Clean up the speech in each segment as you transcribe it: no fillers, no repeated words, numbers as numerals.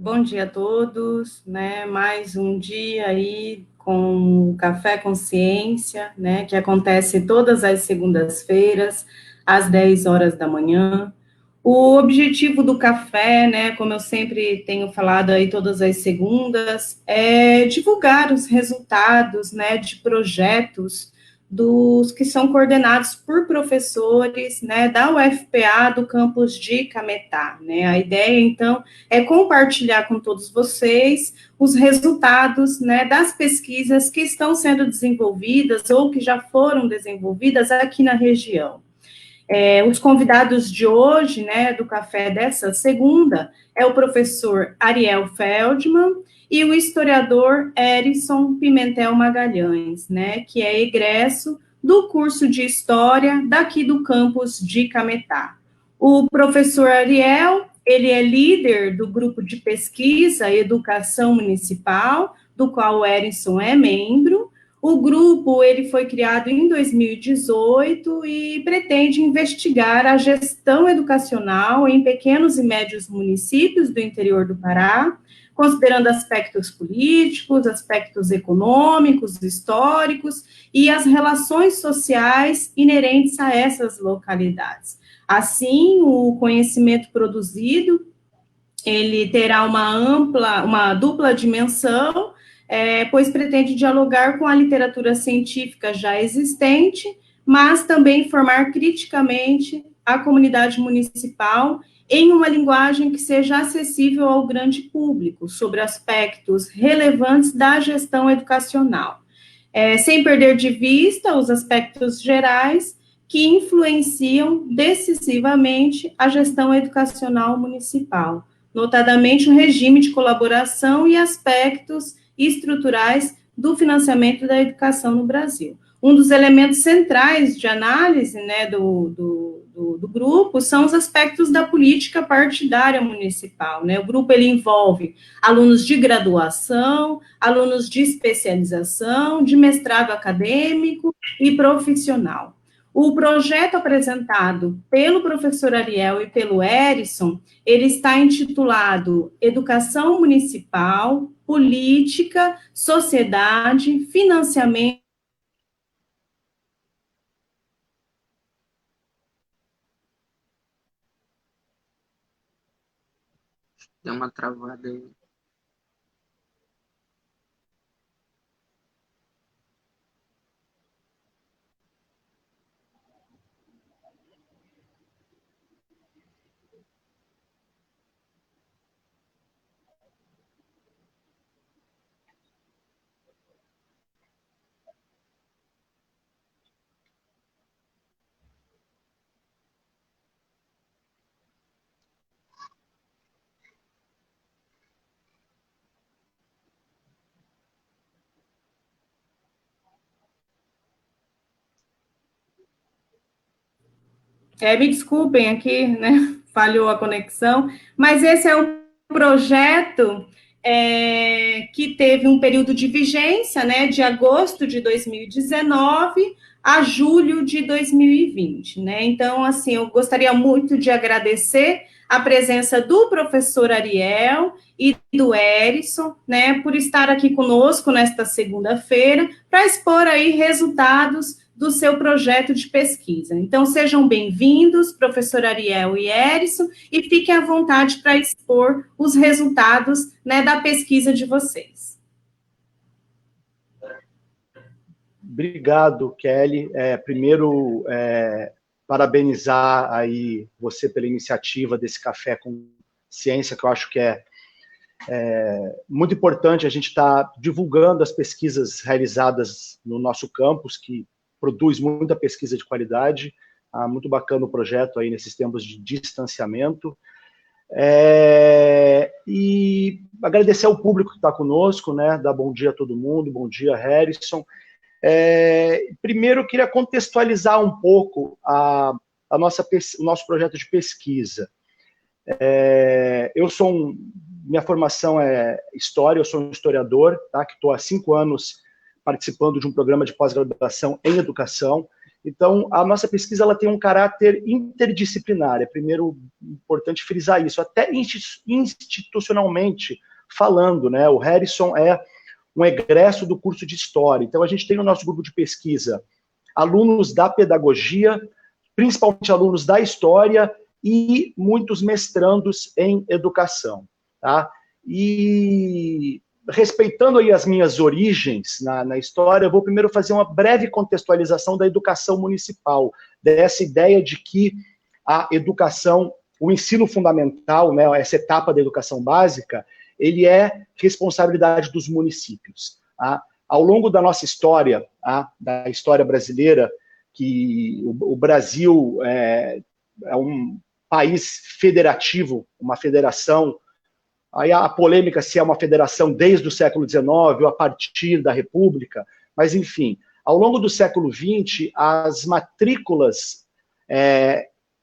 Bom dia a todos, né? Mais um dia aí com Café Consciência, né? Que acontece todas as segundas-feiras, às 10 horas da manhã. O objetivo do café, né? Como eu sempre tenho falado aí todas as segundas, é divulgar os resultados, né? De projetos dos que são coordenados por professores, né? Da UFPA do campus de Cametá, né? A ideia, então, é compartilhar com todos vocês os resultados, né, das pesquisas que estão sendo desenvolvidas ou que já foram desenvolvidas aqui na região. Os convidados de hoje, né, do café dessa segunda, é o professor Ariel Feldman e o historiador Erison Pimentel Magalhães, né, que é egresso do curso de História daqui do campus de Cametá. O professor Ariel, ele é líder do grupo de pesquisa Educação Municipal, do qual o Erison é membro. O grupo ele foi criado em 2018 e pretende investigar a gestão educacional em pequenos e médios municípios do interior do Pará, considerando aspectos políticos, aspectos econômicos, históricos e as relações sociais inerentes a essas localidades. Assim, o conhecimento produzido ele terá uma dupla dimensão, pois pretende dialogar com a literatura científica já existente, mas também formar criticamente a comunidade municipal em uma linguagem que seja acessível ao grande público, sobre aspectos relevantes da gestão educacional, sem perder de vista os aspectos gerais que influenciam decisivamente a gestão educacional municipal, notadamente o regime de colaboração e aspectos estruturais do financiamento da educação no Brasil. Um dos elementos centrais de análise, né, do grupo são os aspectos da política partidária municipal, né? O grupo ele envolve alunos de graduação, alunos de especialização, de mestrado acadêmico e profissional. O projeto apresentado pelo professor Ariel e pelo Erison, ele está intitulado Educação Municipal, Política, Sociedade, Financiamento. Deu uma travada aí. Me desculpem aqui, né? Falhou a conexão, mas esse é um projeto que teve um período de vigência, né, de agosto de 2019 a julho de 2020, né? Então, assim, eu gostaria muito de agradecer a presença do professor Ariel e do Erison, né, por estar aqui conosco nesta segunda-feira para expor aí resultados do seu projeto de pesquisa. Então, sejam bem-vindos, professor Ariel e Erison, e fiquem à vontade para expor os resultados, né, da pesquisa de vocês. Obrigado, Kelly. Primeiro, parabenizar aí você pela iniciativa desse Café com Ciência, que eu acho que é muito importante a gente estar divulgando as pesquisas realizadas no nosso campus, que produz muita pesquisa de qualidade. Muito bacana o projeto aí nesses tempos de distanciamento. E agradecer ao público que está conosco, né? Dar bom dia a todo mundo, bom dia, Harrison. Primeiro, eu queria contextualizar um pouco o nosso projeto de pesquisa. Minha formação é História, eu sou um historiador, tá, que estou há 5 anos participando de um programa de pós-graduação em Educação, Então, a nossa pesquisa ela tem um caráter interdisciplinar. É primeiro importante frisar isso, até institucionalmente falando, né? O Harrison é um egresso do curso de História. Então, a gente tem no nosso grupo de pesquisa alunos da pedagogia, principalmente alunos da História e muitos mestrandos em Educação. Tá? E respeitando aí as minhas origens na história, eu vou primeiro fazer uma breve contextualização da educação municipal, dessa ideia de que a educação, o ensino fundamental, né, essa etapa da educação básica, ele é responsabilidade dos municípios. Tá? Ao longo da nossa história, tá, da história brasileira, que o Brasil é um país federativo, uma federação. Aí a polêmica se é uma federação desde o século XIX ou a partir da República, mas enfim, ao longo do século XX, as matrículas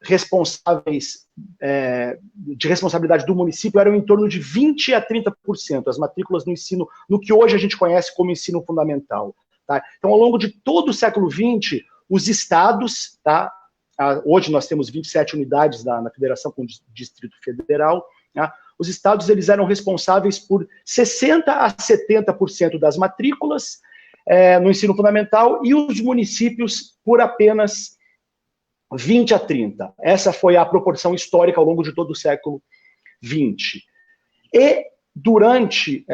responsáveis de responsabilidade do município eram em torno de 20% a 30%, as matrículas no ensino, no que hoje a gente conhece como ensino fundamental. Tá? Então, ao longo de todo o século XX, os estados, tá? Hoje nós temos 27 unidades na federação com o Distrito Federal, tá? Os estados eles eram responsáveis por 60% a 70% das matrículas no ensino fundamental e os municípios por apenas 20% a 30%. Essa foi a proporção histórica ao longo de todo o século XX. E durante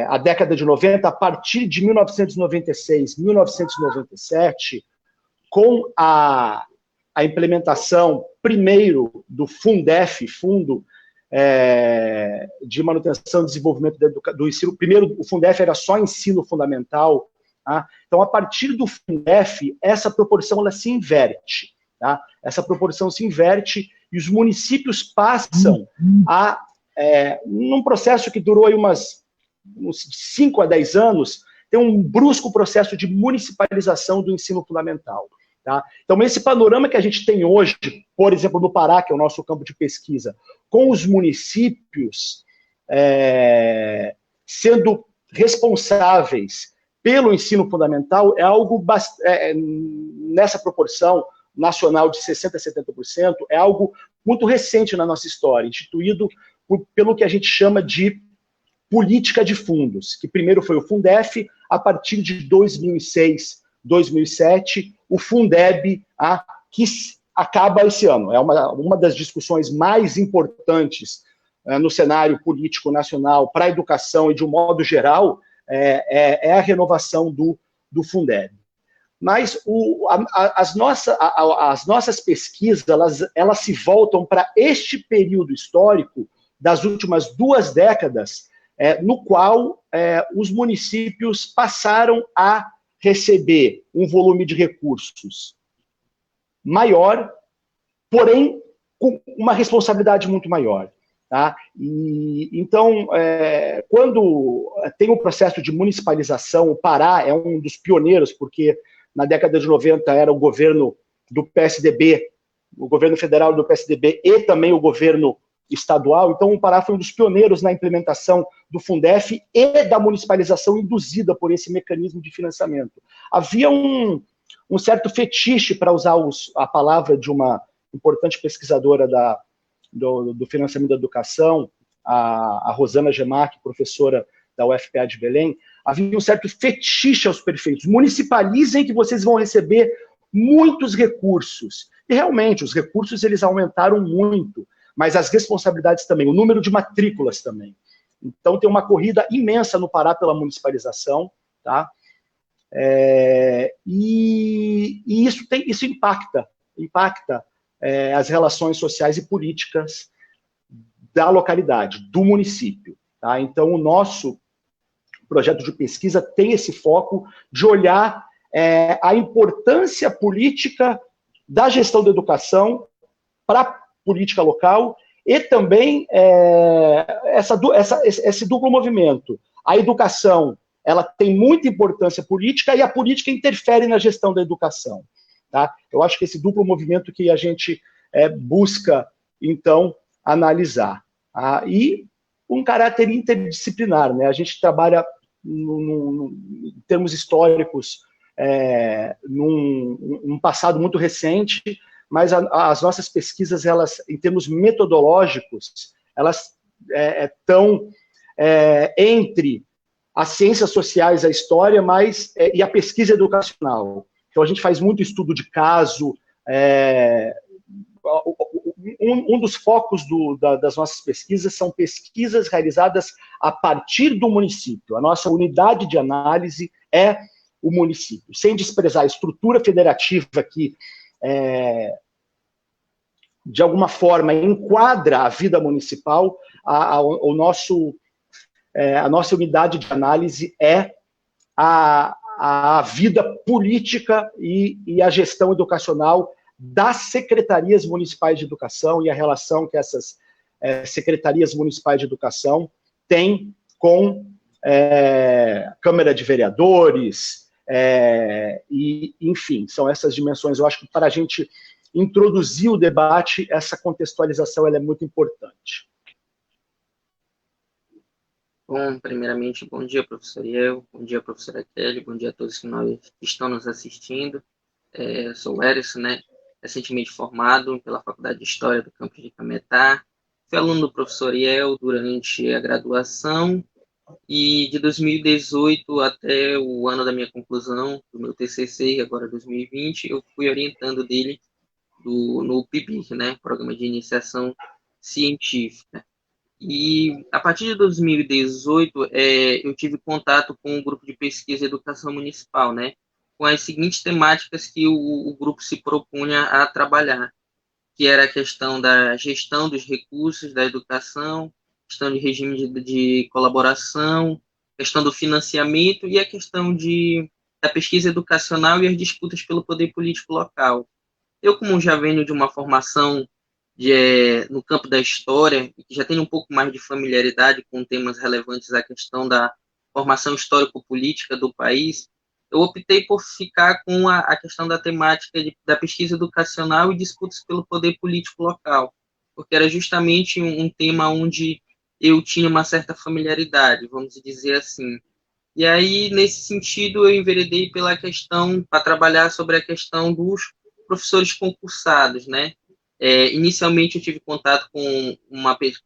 a década de 90, a partir de 1996, 1997, com a implementação, primeiro, do Fundef, Fundo de Manutenção e Desenvolvimento do Ensino. Primeiro, o Fundef era só ensino fundamental. Tá? Então, a partir do Fundef, essa proporção ela se inverte. Tá? Essa proporção se inverte e os municípios passam a, num processo que durou aí uns 5 a 10 anos, tem um brusco processo de municipalização do ensino fundamental. Tá? Então, esse panorama que a gente tem hoje, por exemplo, no Pará, que é o nosso campo de pesquisa, com os municípios sendo responsáveis pelo ensino fundamental, é algo nessa proporção nacional de 60% a 70%, é algo muito recente na nossa história, instituído pelo que a gente chama de política de fundos, que primeiro foi o Fundef, a partir de 2006, 2007, o Fundeb, que acaba esse ano. É uma das discussões mais importantes no cenário político nacional para a educação e, de um modo geral, é a renovação do Fundeb. Mas as nossas pesquisas, elas se voltam para este período histórico das últimas 2 décadas, no qual os municípios passaram a receber um volume de recursos maior, porém com uma responsabilidade muito maior. Tá? Então, quando tem o processo de municipalização, o Pará é um dos pioneiros, porque na década de 90 era o governo do PSDB, o governo federal do PSDB e também o governo estadual. Então, o Pará foi um dos pioneiros na implementação do Fundef e da municipalização induzida por esse mecanismo de financiamento. Havia um certo fetiche, para usar a palavra de uma importante pesquisadora do financiamento da educação, a Rosana Gemac, professora da UFPA de Belém. Havia um certo fetiche aos prefeitos. Municipalizem que vocês vão receber muitos recursos. E realmente, os recursos eles aumentaram muito, mas as responsabilidades também, o número de matrículas também. Então, tem uma corrida imensa no Pará pela municipalização, tá? E isso impacta as relações sociais e políticas da localidade, do município. Tá? Então, o nosso projeto de pesquisa tem esse foco de olhar a importância política da gestão da educação para a política local e também esse duplo movimento. A educação ela tem muita importância política e a política interfere na gestão da educação. Tá? Eu acho que esse duplo movimento que a gente busca, então, analisar. E um caráter interdisciplinar. Né? A gente trabalha, em termos históricos, num passado muito recente, mas as nossas pesquisas, elas, em termos metodológicos, elas estão entre as ciências sociais, a história, e a pesquisa educacional. Então, a gente faz muito estudo de caso. Um dos focos das nossas pesquisas são pesquisas realizadas a partir do município. A nossa unidade de análise é o município, sem desprezar a estrutura federativa que, de alguma forma, enquadra a vida municipal. A nossa unidade de análise é a vida política e a gestão educacional das secretarias municipais de educação e a relação que essas secretarias municipais de educação têm com Câmara de Vereadores, enfim, são essas dimensões. Eu acho que para a gente introduzir o debate, essa contextualização ela é muito importante. Bom, primeiramente, bom dia, professor Iel, bom dia, professora Kelly, bom dia a todos que estão nos assistindo. Sou o Erisson, né, recentemente formado pela Faculdade de História do campus de Cametá. Fui aluno do professor Iel durante a graduação e de 2018 até o ano da minha conclusão, do meu TCC, agora 2020, eu fui orientando dele no PIBIC, né, Programa de Iniciação Científica. E a partir de 2018, eu tive contato com o grupo de pesquisa e educação municipal, né, com as seguintes temáticas que o grupo se propunha a trabalhar, que era a questão da gestão dos recursos da educação, questão de regime de colaboração, questão do financiamento e a questão da pesquisa educacional e as disputas pelo poder político local. Eu, como já venho de uma formação no campo da história, e que já tenho um pouco mais de familiaridade com temas relevantes à questão da formação histórico-política do país, eu optei por ficar com a questão da temática da pesquisa educacional e disputas pelo poder político local, porque era justamente um tema onde eu tinha uma certa familiaridade, vamos dizer assim. E aí, nesse sentido, eu enveredei para trabalhar sobre a questão dos professores concursados, né? Inicialmente, eu tive contato com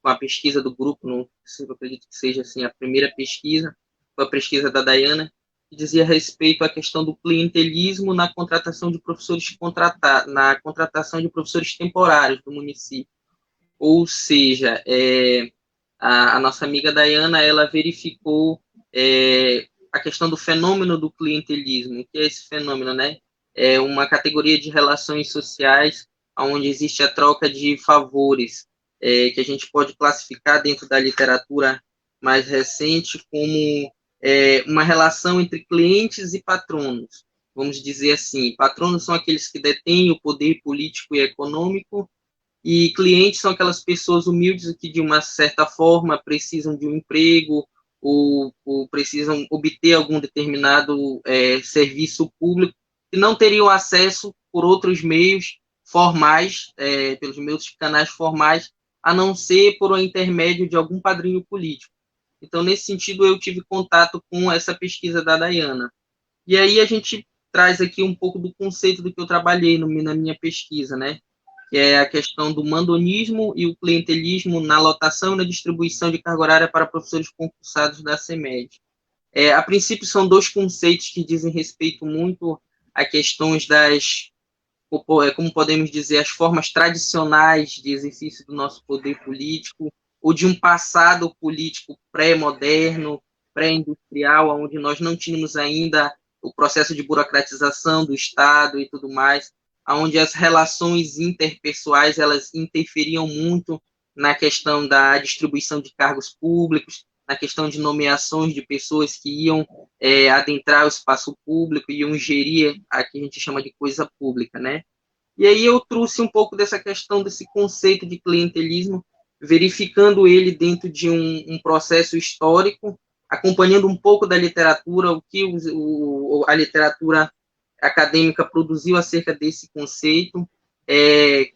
a pesquisa do grupo, não sei, eu acredito que seja assim, a primeira pesquisa, foi a pesquisa da Dayana, que dizia respeito à questão do clientelismo na contratação de professores temporários do município. Ou seja, a nossa amiga Dayana, ela verificou a questão do fenômeno do clientelismo. O que é esse fenômeno, né? É uma categoria de relações sociais onde existe a troca de favores, que a gente pode classificar dentro da literatura mais recente como uma relação entre clientes e patronos. Vamos dizer assim, patronos são aqueles que detêm o poder político e econômico, e clientes são aquelas pessoas humildes que, de uma certa forma, precisam de um emprego ou precisam obter algum determinado serviço público e não teriam acesso por outros meios formais, pelos meus canais formais, a não ser por intermédio de algum padrinho político. Então, nesse sentido, eu tive contato com essa pesquisa da Dayana. E aí a gente traz aqui um pouco do conceito do que eu trabalhei na minha pesquisa, né? Que é a questão do mandonismo e o clientelismo na lotação e na distribuição de carga horária para professores concursados da CEMED. A princípio, são dois conceitos que dizem respeito muito a questões como podemos dizer, as formas tradicionais de exercício do nosso poder político, ou de um passado político pré-moderno, pré-industrial, onde nós não tínhamos ainda o processo de burocratização do Estado e tudo mais, onde as relações interpessoais elas interferiam muito na questão da distribuição de cargos públicos, na questão de nomeações de pessoas que iam adentrar o espaço público, iam gerir a que a gente chama de coisa pública, né? E aí eu trouxe um pouco dessa questão, desse conceito de clientelismo, verificando ele dentro de um processo histórico, acompanhando um pouco da literatura, o que a literatura acadêmica produziu acerca desse conceito,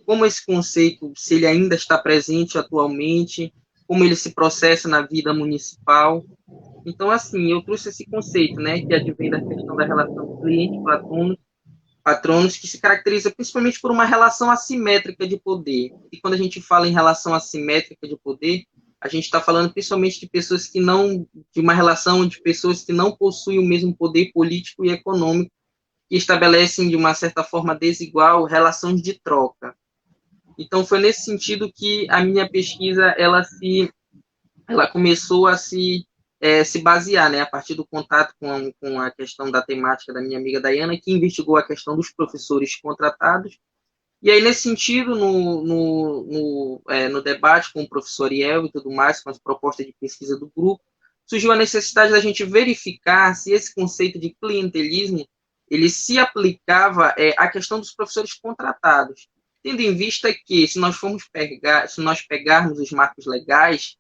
como esse conceito, se ele ainda está presente atualmente, como ele se processa na vida municipal. Então, assim, eu trouxe esse conceito, né, que advém da questão da relação cliente-patronos, que se caracteriza principalmente por uma relação assimétrica de poder. E quando a gente fala em relação assimétrica de poder, a gente está falando principalmente de pessoas que não, de uma relação de pessoas que não possuem o mesmo poder político e econômico, que estabelecem de uma certa forma desigual relações de troca. Então foi nesse sentido que a minha pesquisa ela começou a se basear, né, a partir do contato com a questão da temática da minha amiga Dayana, que investigou a questão dos professores contratados. E aí, nesse sentido, no debate com o professor Ariel e tudo mais, com as propostas de pesquisa do grupo, surgiu a necessidade da gente verificar se esse conceito de clientelismo ele se aplicava à questão dos professores contratados, tendo em vista que, se nós pegarmos os marcos legais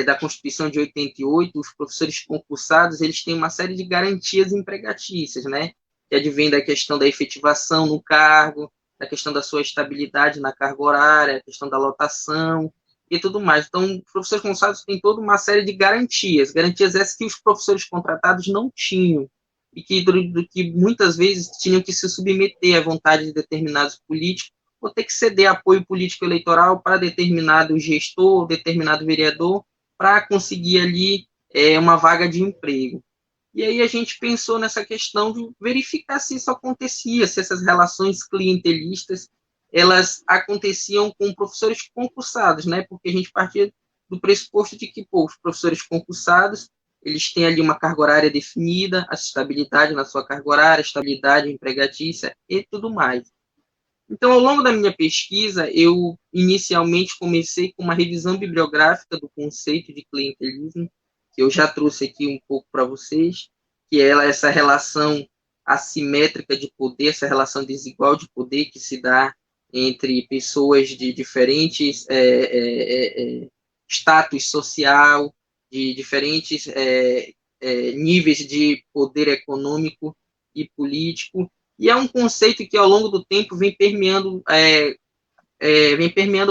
da Constituição de 88, os professores concursados eles têm uma série de garantias empregatícias, né? Que advém da questão da efetivação no cargo, da questão da sua estabilidade na carga horária, a questão da lotação e tudo mais. Então, os professores concursados têm toda uma série de garantias essas que os professores contratados não tinham, e que muitas vezes tinham que se submeter à vontade de determinados políticos, ou ter que ceder apoio político eleitoral para determinado gestor, determinado vereador, para conseguir ali uma vaga de emprego. E aí a gente pensou nessa questão de verificar se isso acontecia, se essas relações clientelistas elas aconteciam com professores concursados, né? Porque a gente partia do pressuposto de que os professores concursados eles têm ali uma carga horária definida, a estabilidade na sua carga horária, a estabilidade empregatícia e tudo mais. Então, ao longo da minha pesquisa, eu inicialmente comecei com uma revisão bibliográfica do conceito de clientelismo, que eu já trouxe aqui um pouco para vocês, que é essa relação assimétrica de poder, essa relação desigual de poder que se dá entre pessoas de diferentes status social, de diferentes níveis de poder econômico e político, e é um conceito que, ao longo do tempo, vem permeando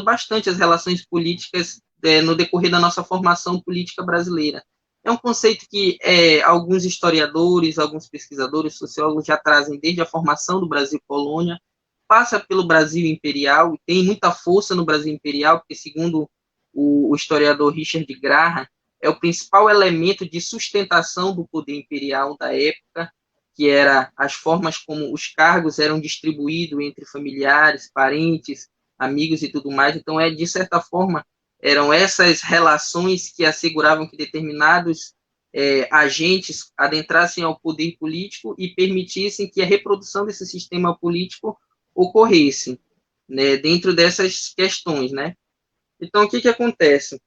bastante as relações políticas no decorrer da nossa formação política brasileira. É um conceito que alguns historiadores, alguns pesquisadores, sociólogos já trazem desde a formação do Brasil colônia, passa pelo Brasil imperial, tem muita força no Brasil imperial, porque, segundo o historiador Richard Graham, é o principal elemento de sustentação do poder imperial da época, que era as formas como os cargos eram distribuídos entre familiares, parentes, amigos e tudo mais. Então, de certa forma, eram essas relações que asseguravam que determinados agentes adentrassem ao poder político e permitissem que a reprodução desse sistema político ocorresse, né, dentro dessas questões, né? Então, o que acontece?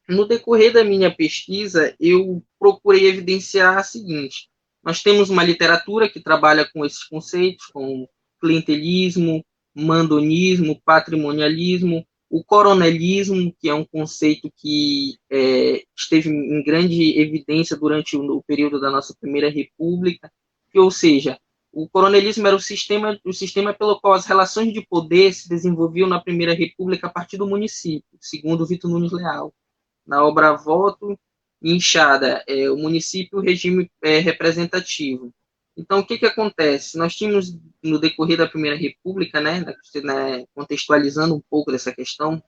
No decorrer da minha pesquisa, eu procurei evidenciar o seguinte: nós temos uma literatura que trabalha com esses conceitos, como clientelismo, mandonismo, patrimonialismo, o coronelismo, que é um conceito que esteve em grande evidência durante o período da nossa Primeira República, ou seja, o coronelismo era o sistema pelo qual as relações de poder se desenvolviam na Primeira República a partir do município, segundo Vitor Nunes Leal. Na obra Voto e Enxada, o município, o regime representativo. Então, o que acontece? Nós tínhamos, no decorrer da Primeira República, né, contextualizando um pouco dessa questão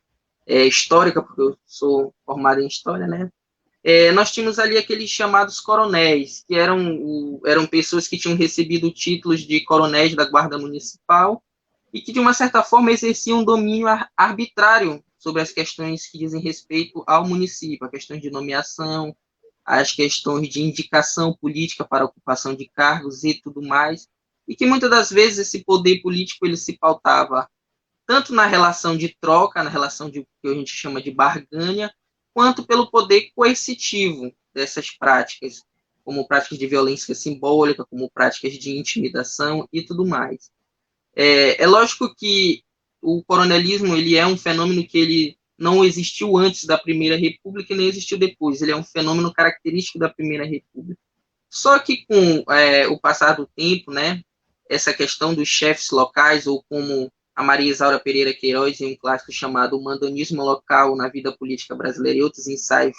histórica, porque eu sou formado em História, né, nós tínhamos ali aqueles chamados coronéis, que eram pessoas que tinham recebido títulos de coronéis da Guarda Municipal e que, de uma certa forma, exerciam um domínio arbitrário sobre as questões que dizem respeito ao município, as questões de nomeação, as questões de indicação política para ocupação de cargos e tudo mais, e que muitas das vezes esse poder político ele se pautava tanto na relação de troca, na relação que a gente chama de barganha, quanto pelo poder coercitivo dessas práticas, como práticas de violência simbólica, como práticas de intimidação e tudo mais. É lógico que o coronelismo ele é um fenômeno que ele não existiu antes da Primeira República e nem existiu depois. Ele é um fenômeno característico da Primeira República. Só que com o passar do tempo, né, essa questão dos chefes locais, ou como a Maria Isaura Pereira Queiroz, em um clássico chamado O Mandonismo Local na Vida Política Brasileira e Outros Ensaios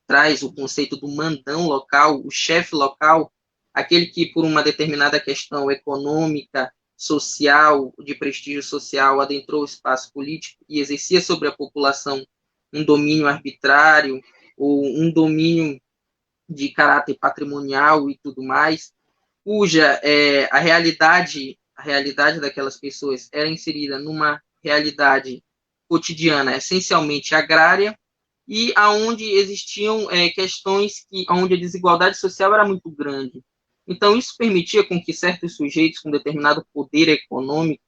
traz o conceito do mandão local, o chefe local, aquele que, por uma determinada questão econômica, social, de prestígio social, adentrou o espaço político e exercia sobre a população um domínio arbitrário ou um domínio de caráter patrimonial e tudo mais, cuja a realidade daquelas pessoas era inserida numa realidade cotidiana essencialmente agrária, e aonde existiam questões onde a desigualdade social era muito grande. Então, isso permitia com que certos sujeitos com determinado poder econômico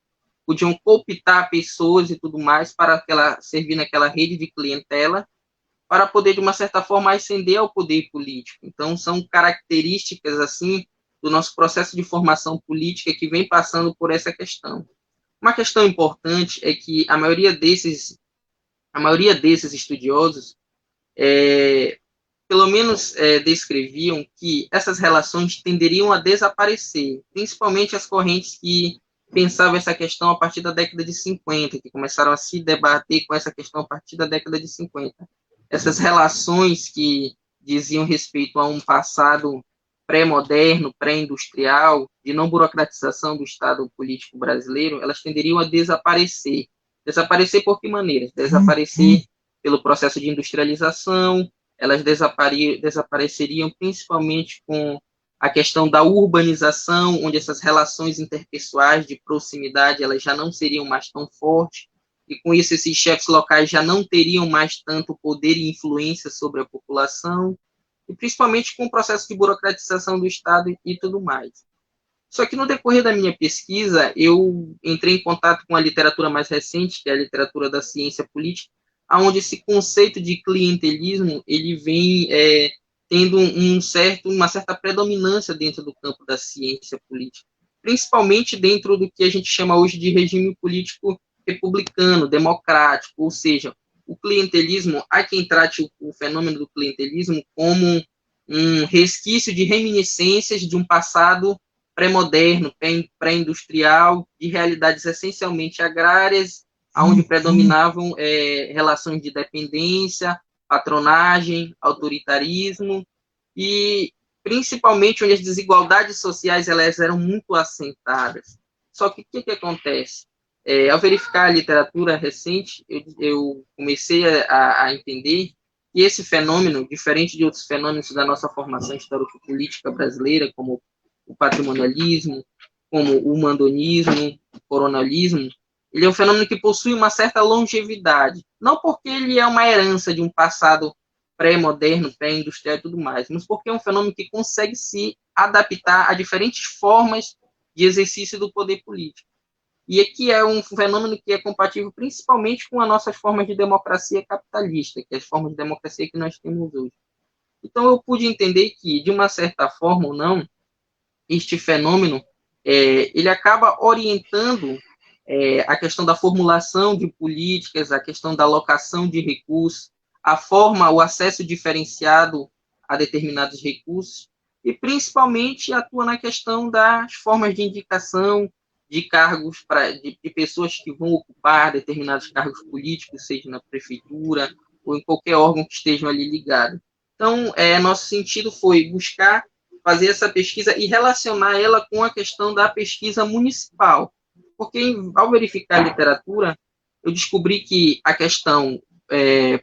podiam cooptar pessoas e tudo mais para servir naquela rede de clientela, para poder, de uma certa forma, ascender ao poder político. Então, são características, assim, do nosso processo de formação política que vem passando por essa questão. Uma questão importante é que a maioria desses estudiosos, pelo menos descreviam que essas relações tenderiam a desaparecer, principalmente as correntes que pensavam essa questão a partir da década de 50, que começaram a se debater com essa questão a partir da década de 50. Essas relações que diziam respeito a um passado pré-moderno, pré-industrial, de não burocratização do Estado político brasileiro, elas tenderiam a desaparecer. Desaparecer por que maneira? Desaparecer pelo processo de industrialização, elas desapareceriam principalmente com a questão da urbanização, onde essas relações interpessoais de proximidade elas já não seriam mais tão fortes, e com isso esses chefes locais já não teriam mais tanto poder e influência sobre a população, e principalmente com o processo de burocratização do Estado e tudo mais. Só que no decorrer da minha pesquisa, eu entrei em contato com a literatura mais recente, que é a literatura da ciência política, onde esse conceito de clientelismo ele vem tendo uma certa predominância dentro do campo da ciência política, principalmente dentro do que a gente chama hoje de regime político republicano, democrático, ou seja, o clientelismo, há quem trate o fenômeno do clientelismo como um resquício de reminiscências de um passado pré-moderno, pré-industrial, de realidades essencialmente agrárias, onde predominavam relações de dependência, patronagem, autoritarismo, e principalmente onde as desigualdades sociais elas eram muito assentadas. Só que o que acontece? Ao verificar a literatura recente, eu comecei a entender que esse fenômeno, diferente de outros fenômenos da nossa formação histórico-política brasileira, como o patrimonialismo, como o mandonismo, o coronelismo, ele é um fenômeno que possui uma certa longevidade, não porque ele é uma herança de um passado pré-moderno, pré-industrial e tudo mais, mas porque é um fenômeno que consegue se adaptar a diferentes formas de exercício do poder político. E aqui é um fenômeno que é compatível principalmente com as nossas formas de democracia capitalista, que é as formas de democracia que nós temos hoje. Então, eu pude entender que, de uma certa forma ou não, este fenômeno ele acaba orientando a questão da formulação de políticas, a questão da alocação de recursos, a forma, o acesso diferenciado a determinados recursos, e principalmente atua na questão das formas de indicação de cargos, de pessoas que vão ocupar determinados cargos políticos, seja na prefeitura ou em qualquer órgão que estejam ali ligados. Então, nosso sentido foi buscar fazer essa pesquisa e relacionar ela com a questão da pesquisa municipal, porque ao verificar a literatura, eu descobri que a questão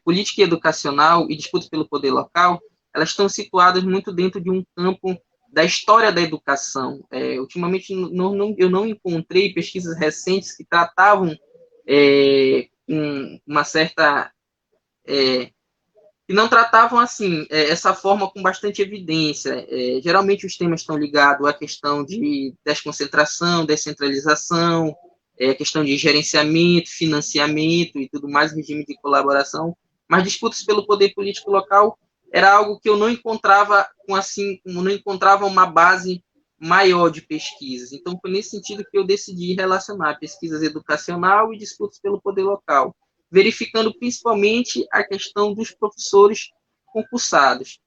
política e educacional e disputa pelo poder local, elas estão situadas muito dentro de um campo da história da educação. Ultimamente, eu não encontrei pesquisas recentes que tratavam uma certa... que não tratavam assim essa forma com bastante evidência. Geralmente os temas estão ligados à questão de desconcentração, descentralização, a questão de gerenciamento, financiamento e tudo mais, regime de colaboração, mas disputas pelo poder político local era algo que eu não encontrava não encontrava uma base maior de pesquisas. Então foi nesse sentido que eu decidi relacionar pesquisas educacional e disputas pelo poder local, verificando principalmente a questão dos professores concursados.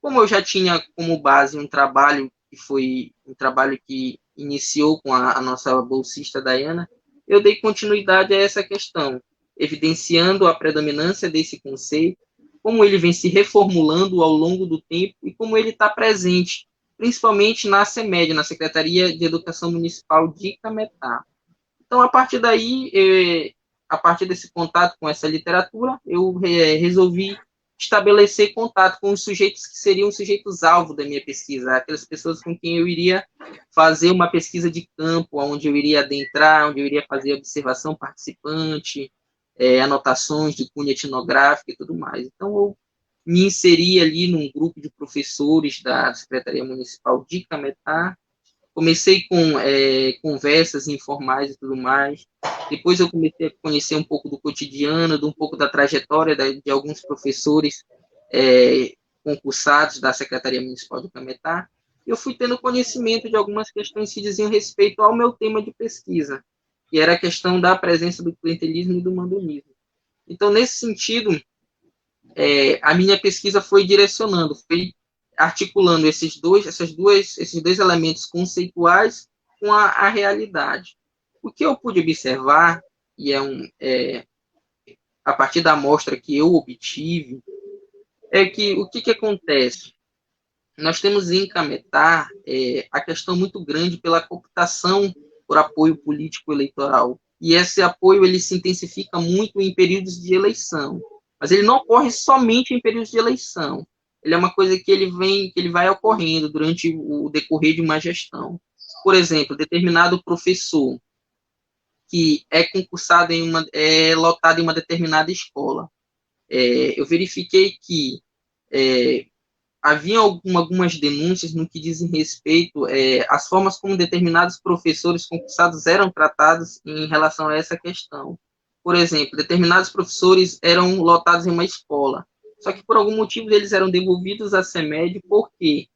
Como eu já tinha como base um trabalho que foi um trabalho que iniciou com a nossa bolsista Dayana, eu dei continuidade a essa questão, evidenciando a predominância desse conceito como ele vem se reformulando ao longo do tempo e como ele está presente, principalmente na SEMED, na Secretaria de Educação Municipal de Cametá. Então, a partir daí, a partir desse contato com essa literatura, eu resolvi estabelecer contato com os sujeitos que seriam os sujeitos-alvo da minha pesquisa, aquelas pessoas com quem eu iria fazer uma pesquisa de campo, onde eu iria adentrar, onde eu iria fazer observação participante, anotações de cunha etnográfica e tudo mais. Então, eu me inseri ali num grupo de professores da Secretaria Municipal de Cametá. Comecei com conversas informais e tudo mais. Depois eu comecei a conhecer um pouco do cotidiano, um pouco da trajetória de alguns professores concursados da Secretaria Municipal de Cametá. E eu fui tendo conhecimento de algumas questões que diziam respeito ao meu tema de pesquisa, que era a questão da presença do clientelismo e do mandonismo. Então, nesse sentido, a minha pesquisa foi direcionando, foi articulando esses dois elementos conceituais com a realidade. O que eu pude observar, e a partir da amostra que eu obtive, é que o que acontece? Nós temos em Cametá a questão muito grande pela cooptação por apoio político-eleitoral. E esse apoio ele se intensifica muito em períodos de eleição. Mas ele não ocorre somente em períodos de eleição. Ele é uma coisa que ele vai ocorrendo durante o decorrer de uma gestão. Por exemplo, determinado professor que é concursado lotado em uma determinada escola. Eu verifiquei que havia algumas denúncias no que dizem respeito às formas como determinados professores concursados eram tratados em relação a essa questão. Por exemplo, determinados professores eram lotados em uma escola, só que por algum motivo eles eram devolvidos à SEMED porque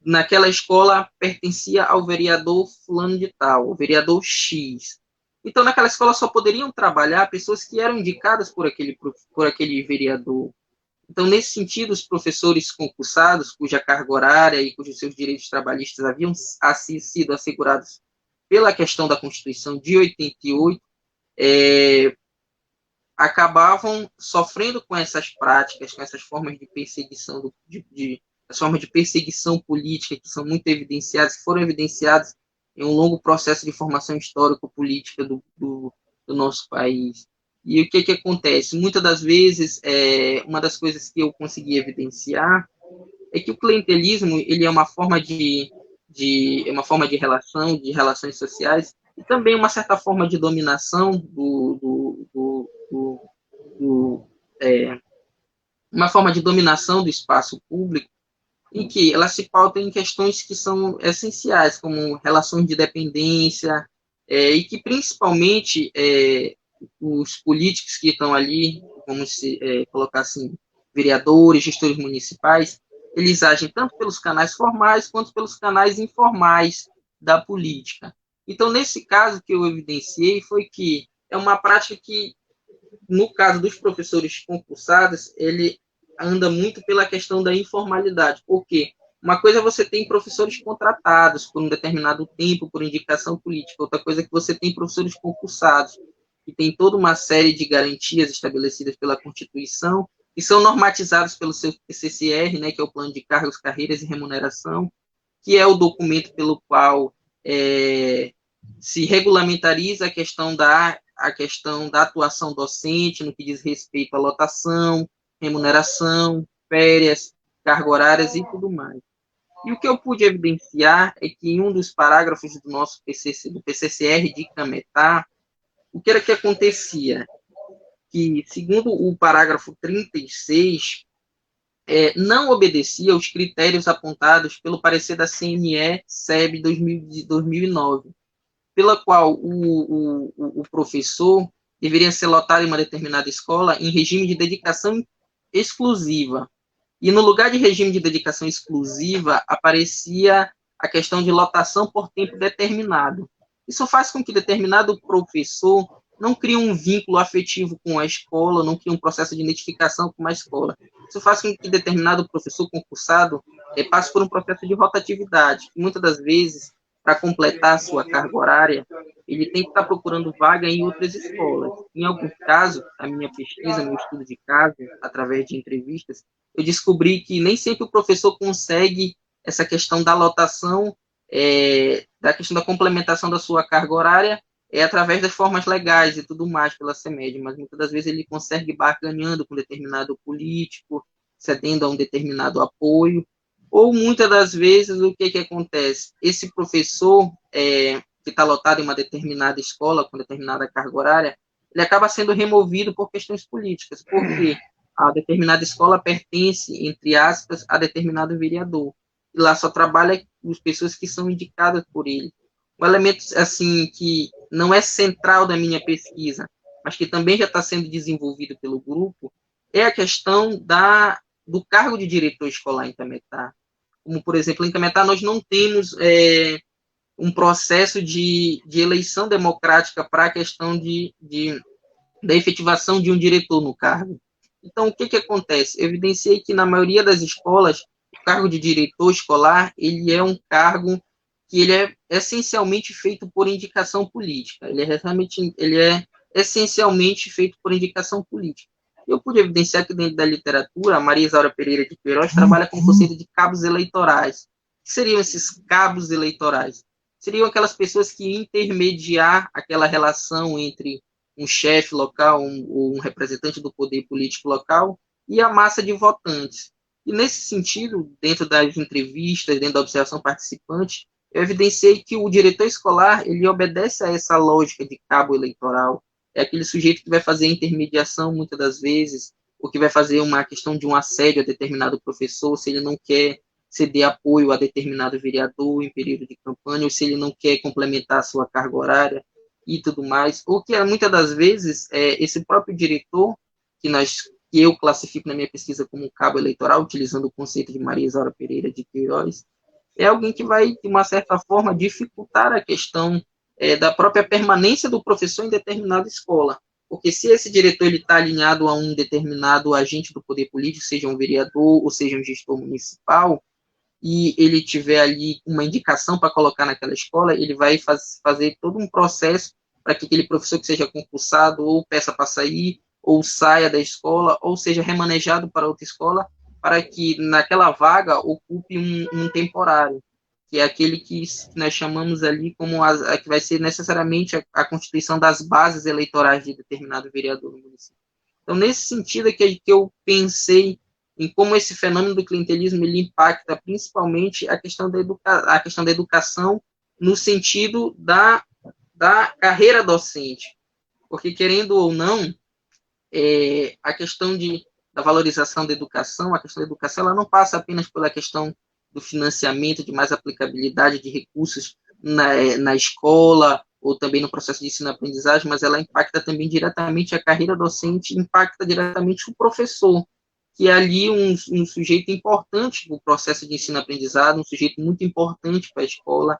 naquela escola pertencia ao vereador fulano de tal, o vereador X. Então, naquela escola só poderiam trabalhar pessoas que eram indicadas por aquele vereador. Então, nesse sentido, os professores concursados, cuja carga horária e cujos seus direitos trabalhistas haviam sido assegurados pela questão da Constituição de 88, acabavam sofrendo com essas práticas, com essas formas de perseguição, as formas de perseguição política que são muito evidenciadas, que foram evidenciadas em um longo processo de formação histórico-política do nosso país. E o que acontece? Muitas das vezes, uma das coisas que eu consegui evidenciar é que o clientelismo ele é uma forma de relação, de relações sociais, e também uma certa forma de dominação uma forma de dominação do espaço público, em que ela se pauta em questões que são essenciais, como relações de dependência, e que principalmente os políticos que estão ali, vamos colocar assim, vereadores, gestores municipais, eles agem tanto pelos canais formais quanto pelos canais informais da política. Então, nesse caso que eu evidenciei, foi que é uma prática que, no caso dos professores concursados, ele anda muito pela questão da informalidade, porque uma coisa é você tem professores contratados por um determinado tempo, por indicação política, outra coisa é que você tem professores concursados, que tem toda uma série de garantias estabelecidas pela Constituição, que são normatizados pelo seu PCCR, né, que é o Plano de Cargos, Carreiras e Remuneração, que é o documento pelo qual se regulamentariza a questão da atuação docente no que diz respeito à lotação, remuneração, férias, cargas horárias e tudo mais. E o que eu pude evidenciar é que em um dos parágrafos do nosso do PCCR de Cametá, o que era que acontecia? Que, segundo o parágrafo 36, não obedecia aos critérios apontados pelo parecer da CNE-SEB 2009, pela qual o professor deveria ser lotado em uma determinada escola em regime de dedicação exclusiva. E no lugar de regime de dedicação exclusiva, aparecia a questão de lotação por tempo determinado. Isso faz com que determinado professor não crie um vínculo afetivo com a escola, não crie um processo de identificação com a escola. Isso faz com que determinado professor concursado passe por um processo de rotatividade, que muitas das vezes para completar a sua carga horária, ele tem que estar procurando vaga em outras escolas. Em alguns casos, a minha pesquisa, meu estudo de caso, através de entrevistas, eu descobri que nem sempre o professor consegue essa questão da lotação, da questão da complementação da sua carga horária, através das formas legais e tudo mais pela CEMED, mas muitas das vezes ele consegue barganhando com determinado político, cedendo a um determinado apoio, ou muitas das vezes o que acontece? Esse professor que está lotado em uma determinada escola, com determinada carga horária, ele acaba sendo removido por questões políticas, porque a determinada escola pertence, entre aspas, a determinado vereador, e lá só trabalha as pessoas que são indicadas por ele. Um elemento, assim, que não é central da minha pesquisa, mas que também já está sendo desenvolvido pelo grupo, é a questão do cargo de diretor escolar em Cametá. Como, por exemplo, em Cametá nós não temos um processo de eleição democrática para a questão da efetivação de um diretor no cargo. Então, o que acontece? Eu evidenciei que, na maioria das escolas, o cargo de diretor escolar, ele é um cargo que ele é essencialmente feito por indicação política. Ele é essencialmente feito por indicação política. Eu pude evidenciar que dentro da literatura, a Maria Isaura Pereira de Queiroz trabalha com o conceito de cabos eleitorais. O que seriam esses cabos eleitorais? Seriam aquelas pessoas que intermediar aquela relação entre um chefe local, um representante do poder político local e a massa de votantes. E nesse sentido, dentro das entrevistas, dentro da observação participante, eu evidenciei que o diretor escolar, ele obedece a essa lógica de cabo eleitoral. É aquele sujeito que vai fazer intermediação, muitas das vezes, ou que vai fazer uma questão de um assédio a determinado professor, se ele não quer ceder apoio a determinado vereador em período de campanha, ou se ele não quer complementar a sua carga horária e tudo mais, ou que muitas das vezes esse próprio diretor, que eu classifico na minha pesquisa como cabo eleitoral, utilizando o conceito de Maria Isaura Pereira de Queiroz, é alguém que vai, de uma certa forma, dificultar a questão da própria permanência do professor em determinada escola. Porque se esse diretor está alinhado a um determinado agente do poder político, seja um vereador ou seja um gestor municipal, e ele tiver ali uma indicação para colocar naquela escola, ele vai fazer todo um processo para que aquele professor que seja concursado ou peça para sair, ou saia da escola, ou seja remanejado para outra escola, para que naquela vaga ocupe um temporário, que é aquele que nós chamamos ali como que vai ser necessariamente a constituição das bases eleitorais de determinado vereador no município. Então, nesse sentido é que eu pensei em como esse fenômeno do clientelismo ele impacta principalmente a questão da educação no sentido da carreira docente. Porque, querendo ou não, a questão da valorização da educação, a questão da educação, ela não passa apenas pela questão do financiamento, de mais aplicabilidade de recursos na escola, ou também no processo de ensino-aprendizagem, mas ela impacta também diretamente a carreira docente, impacta diretamente o professor, que é ali um sujeito importante para o processo de ensino-aprendizado, um sujeito muito importante para a escola,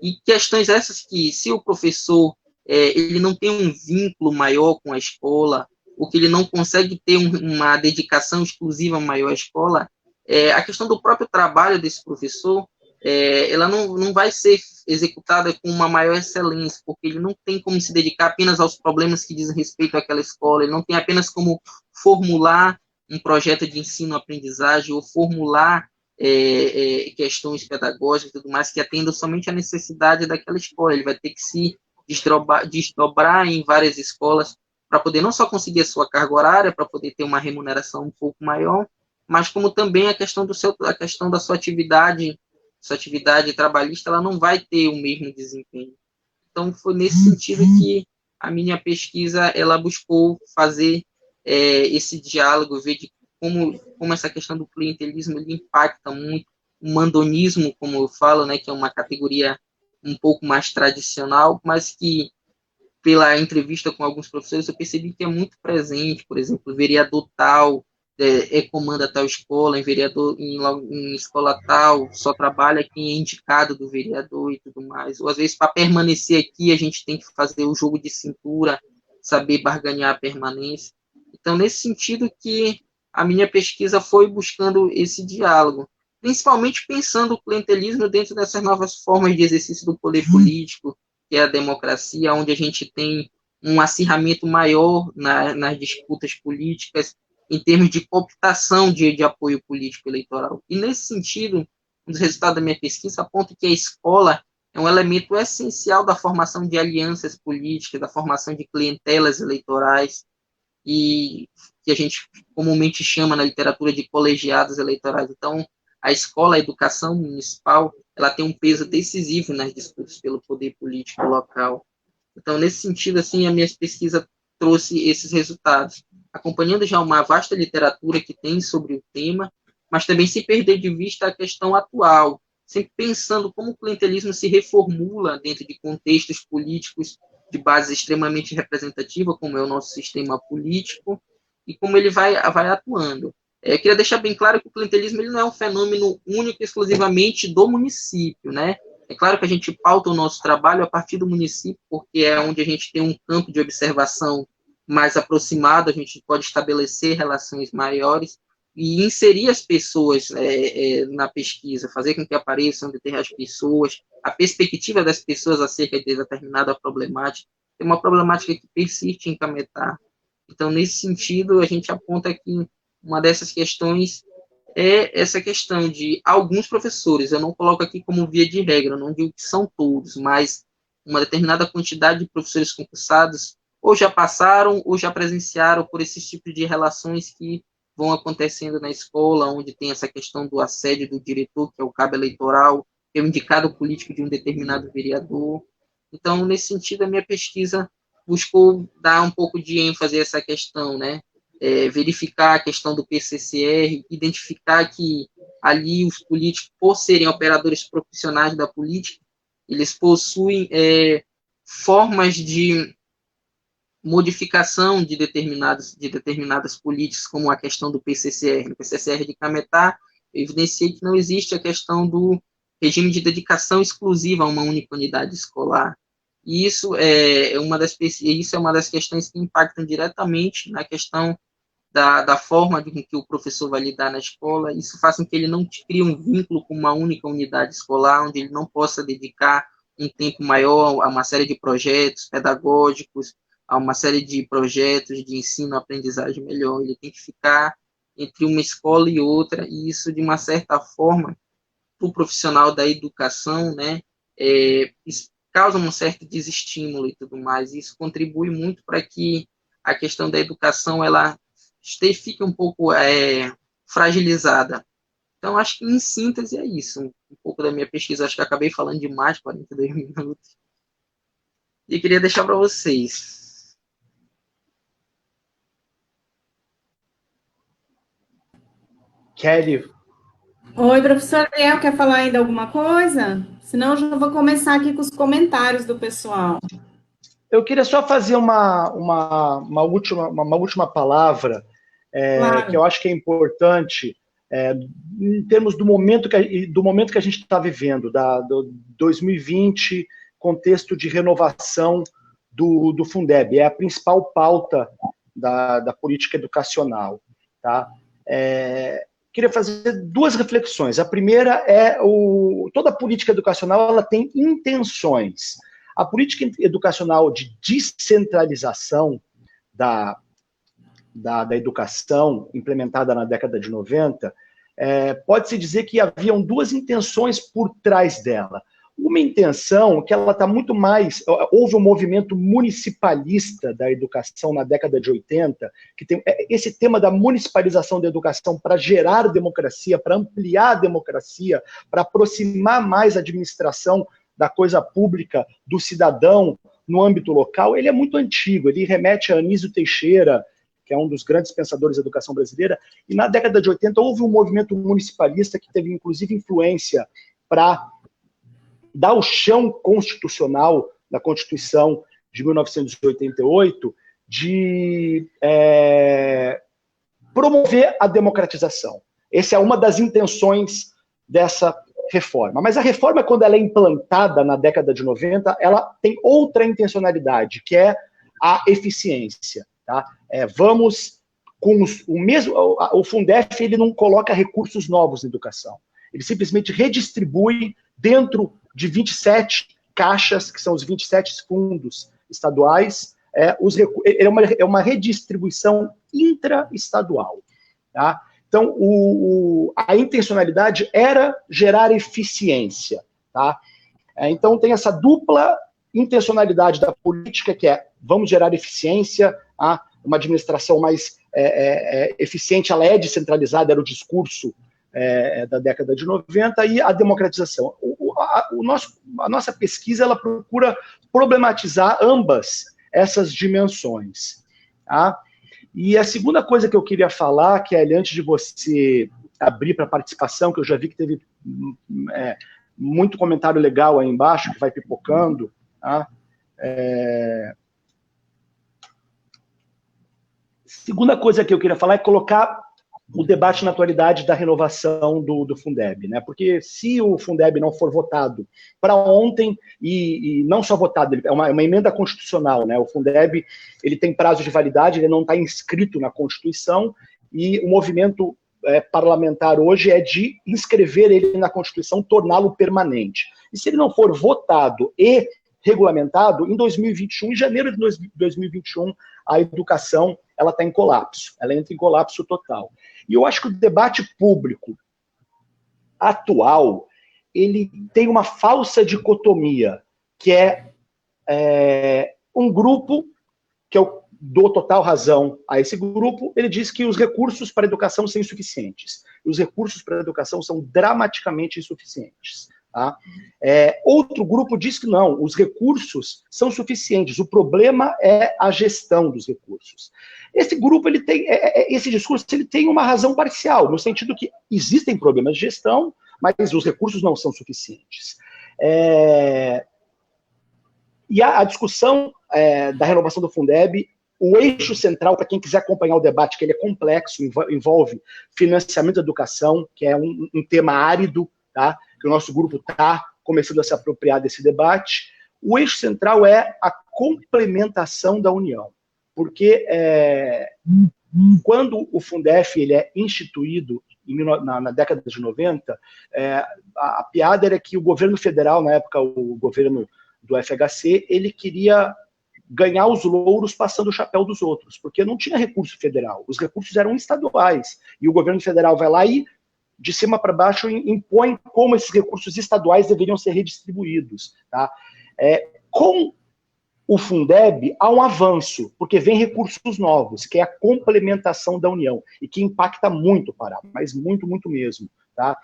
e questões essas que, se o professor ele não tem um vínculo maior com a escola, ou que ele não consegue ter uma dedicação exclusiva maior à escola, a questão do próprio trabalho desse professor, ela não vai ser executada com uma maior excelência, porque ele não tem como se dedicar apenas aos problemas que dizem respeito àquela escola, ele não tem apenas como formular um projeto de ensino-aprendizagem ou formular questões pedagógicas e tudo mais que atendam somente à necessidade daquela escola. Ele vai ter que se desdobrar em várias escolas para poder não só conseguir a sua carga horária, para poder ter uma remuneração um pouco maior, mas como também a questão da sua atividade trabalhista, ela não vai ter o mesmo desempenho. Então, foi nesse sentido que a minha pesquisa ela buscou fazer esse diálogo, ver de como essa questão do clientelismo ele impacta muito o mandonismo, como eu falo, né, que é uma categoria um pouco mais tradicional, mas que, pela entrevista com alguns professores, eu percebi que é muito presente. Por exemplo, o vereador tal comanda tal escola, em escola tal, só trabalha quem é indicado do vereador e tudo mais. Ou, às vezes, para permanecer aqui, a gente tem que fazer o jogo de cintura, saber barganhar a permanência. Então, nesse sentido que a minha pesquisa foi buscando esse diálogo. principalmente pensando o clientelismo dentro dessas novas formas de exercício do poder político, que é a democracia, onde a gente tem um acirramento maior nas disputas políticas, em termos de cooptação de apoio político eleitoral. E, nesse sentido, um dos resultados da minha pesquisa aponta que a escola é um elemento essencial da formação de alianças políticas, da formação de clientelas eleitorais, e que a gente comumente chama na literatura de colegiados eleitorais. Então, a escola, a educação municipal, ela tem um peso decisivo nas disputas pelo poder político local. Então, nesse sentido, assim, a minha pesquisa trouxe esses resultados, acompanhando já uma vasta literatura que tem sobre o tema, mas também sem perder de vista a questão atual, sempre pensando como o clientelismo se reformula dentro de contextos políticos de base extremamente representativa, como é o nosso sistema político, e como ele vai atuando. Eu queria deixar bem claro que o clientelismo ele não é um fenômeno único e exclusivamente do município, né? É claro que a gente pauta o nosso trabalho a partir do município, porque é onde a gente tem um campo de observação mais aproximado, a gente pode estabelecer relações maiores e inserir as pessoas na pesquisa, fazer com que apareçam determinadas pessoas, a perspectiva das pessoas acerca de determinada problemática, é uma problemática que persiste em Cametá. Então, nesse sentido, a gente aponta que uma dessas questões é essa questão de alguns professores, eu não coloco aqui como via de regra, não digo que são todos, mas uma determinada quantidade de professores concursados ou já passaram ou já presenciaram por esses tipos de relações que vão acontecendo na escola, onde tem essa questão do assédio do diretor, que é o cabo eleitoral, que é o indicado político de um determinado vereador. Então, nesse sentido, a minha pesquisa buscou dar um pouco de ênfase a essa questão, né? Verificar a questão do PCCR, identificar que ali os políticos, por serem operadores profissionais da política, eles possuem formas de modificação de determinadas políticas, como a questão do PCCR. No PCCR de Cametá, eu evidenciei que não existe a questão do regime de dedicação exclusiva a uma única unidade escolar. E isso é uma das questões que impactam diretamente na questão da forma com que o professor vai lidar na escola. Isso faz com que ele não crie um vínculo com uma única unidade escolar, onde ele não possa dedicar um tempo maior a uma série de projetos pedagógicos, a uma série de projetos de ensino-aprendizagem melhor. Ele tem que ficar entre uma escola e outra, e isso, de uma certa forma, para o profissional da educação, né, causa um certo desestímulo e tudo mais. Isso contribui muito para que a questão da educação ela fique um pouco fragilizada. Então, acho que, em síntese, é isso. Um pouco da minha pesquisa, acho que acabei falando demais, 42 minutos. E queria deixar para vocês. Kelly. Oi, professor Ariel, quer falar ainda alguma coisa? Senão eu já vou começar aqui com os comentários do pessoal. Eu queria só fazer uma última palavra, claro, que eu acho que é importante, em termos do momento que a gente está vivendo, do 2020, contexto de renovação do Fundeb. É a principal pauta da política educacional. Tá? Queria fazer duas reflexões. A primeira é toda a política educacional ela tem intenções. A política educacional de descentralização da educação, implementada na década de 90, pode-se dizer que haviam duas intenções por trás dela. Uma intenção que ela está muito mais... Houve um movimento municipalista da educação na década de 80, que tem esse tema da municipalização da educação para gerar democracia, para ampliar a democracia, para aproximar mais a administração da coisa pública do cidadão no âmbito local. Ele é muito antigo, ele remete a Anísio Teixeira, que é um dos grandes pensadores da educação brasileira, e na década de 80 houve um movimento municipalista que teve, inclusive, influência para dar o chão constitucional da Constituição de 1988 de promover a democratização. Essa é uma das intenções dessa reforma. Mas a reforma, quando ela é implantada na década de 90, ela tem outra intencionalidade, que é a eficiência. Tá? Vamos com o mesmo... O Fundef ele não coloca recursos novos na educação. Ele simplesmente redistribui dentro de 27 caixas, que são os 27 fundos estaduais, é uma redistribuição intraestadual. Tá? Então, a intencionalidade era gerar eficiência. Tá? Então, tem essa dupla intencionalidade da política, que é vamos gerar eficiência, uma administração mais eficiente, ela é descentralizada, era o discurso da década de 90, e a democratização. A nossa pesquisa, ela procura problematizar ambas essas dimensões. Tá? E a segunda coisa que eu queria falar, que é antes de você abrir para participação, que eu já vi que teve muito comentário legal aí embaixo, que vai pipocando, tá? Segunda coisa que eu queria falar é colocar o debate na atualidade da renovação do Fundeb, né? Porque se o Fundeb não for votado para ontem, e não só votado, é uma emenda constitucional, né? O Fundeb, ele tem prazo de validade, ele não está inscrito na Constituição, e o movimento parlamentar hoje é de inscrever ele na Constituição, torná-lo permanente. E se ele não for votado e regulamentado, em 2021, em janeiro de 2021, a educação ela está em colapso, ela entra em colapso total. E eu acho que o debate público atual, ele tem uma falsa dicotomia, que um grupo, que eu dou total razão a esse grupo, ele diz que os recursos para a educação são insuficientes. E os recursos para a educação são dramaticamente insuficientes. Tá? Outro grupo diz que não, os recursos são suficientes, o problema é a gestão dos recursos. Esse grupo, ele tem, esse discurso, ele tem uma razão parcial, no sentido que existem problemas de gestão, mas os recursos não são suficientes. E a discussão da renovação do Fundeb, o eixo central, para quem quiser acompanhar o debate, que ele é complexo, envolve financiamento da educação, que é um tema árido, tá? Que o nosso grupo está começando a se apropriar desse debate. O eixo central é a complementação da União, porque quando o Fundef ele é instituído na década de 90, a piada era que o governo federal, na época o governo do FHC, ele queria ganhar os louros passando o chapéu dos outros, porque não tinha recurso federal, os recursos eram estaduais, e o governo federal vai lá e de cima para baixo, impõe como esses recursos estaduais deveriam ser redistribuídos. Tá? Com o Fundeb, há um avanço, porque vem recursos novos, que é a complementação da União, e que impacta muito o Pará, mas muito, muito mesmo. Tá?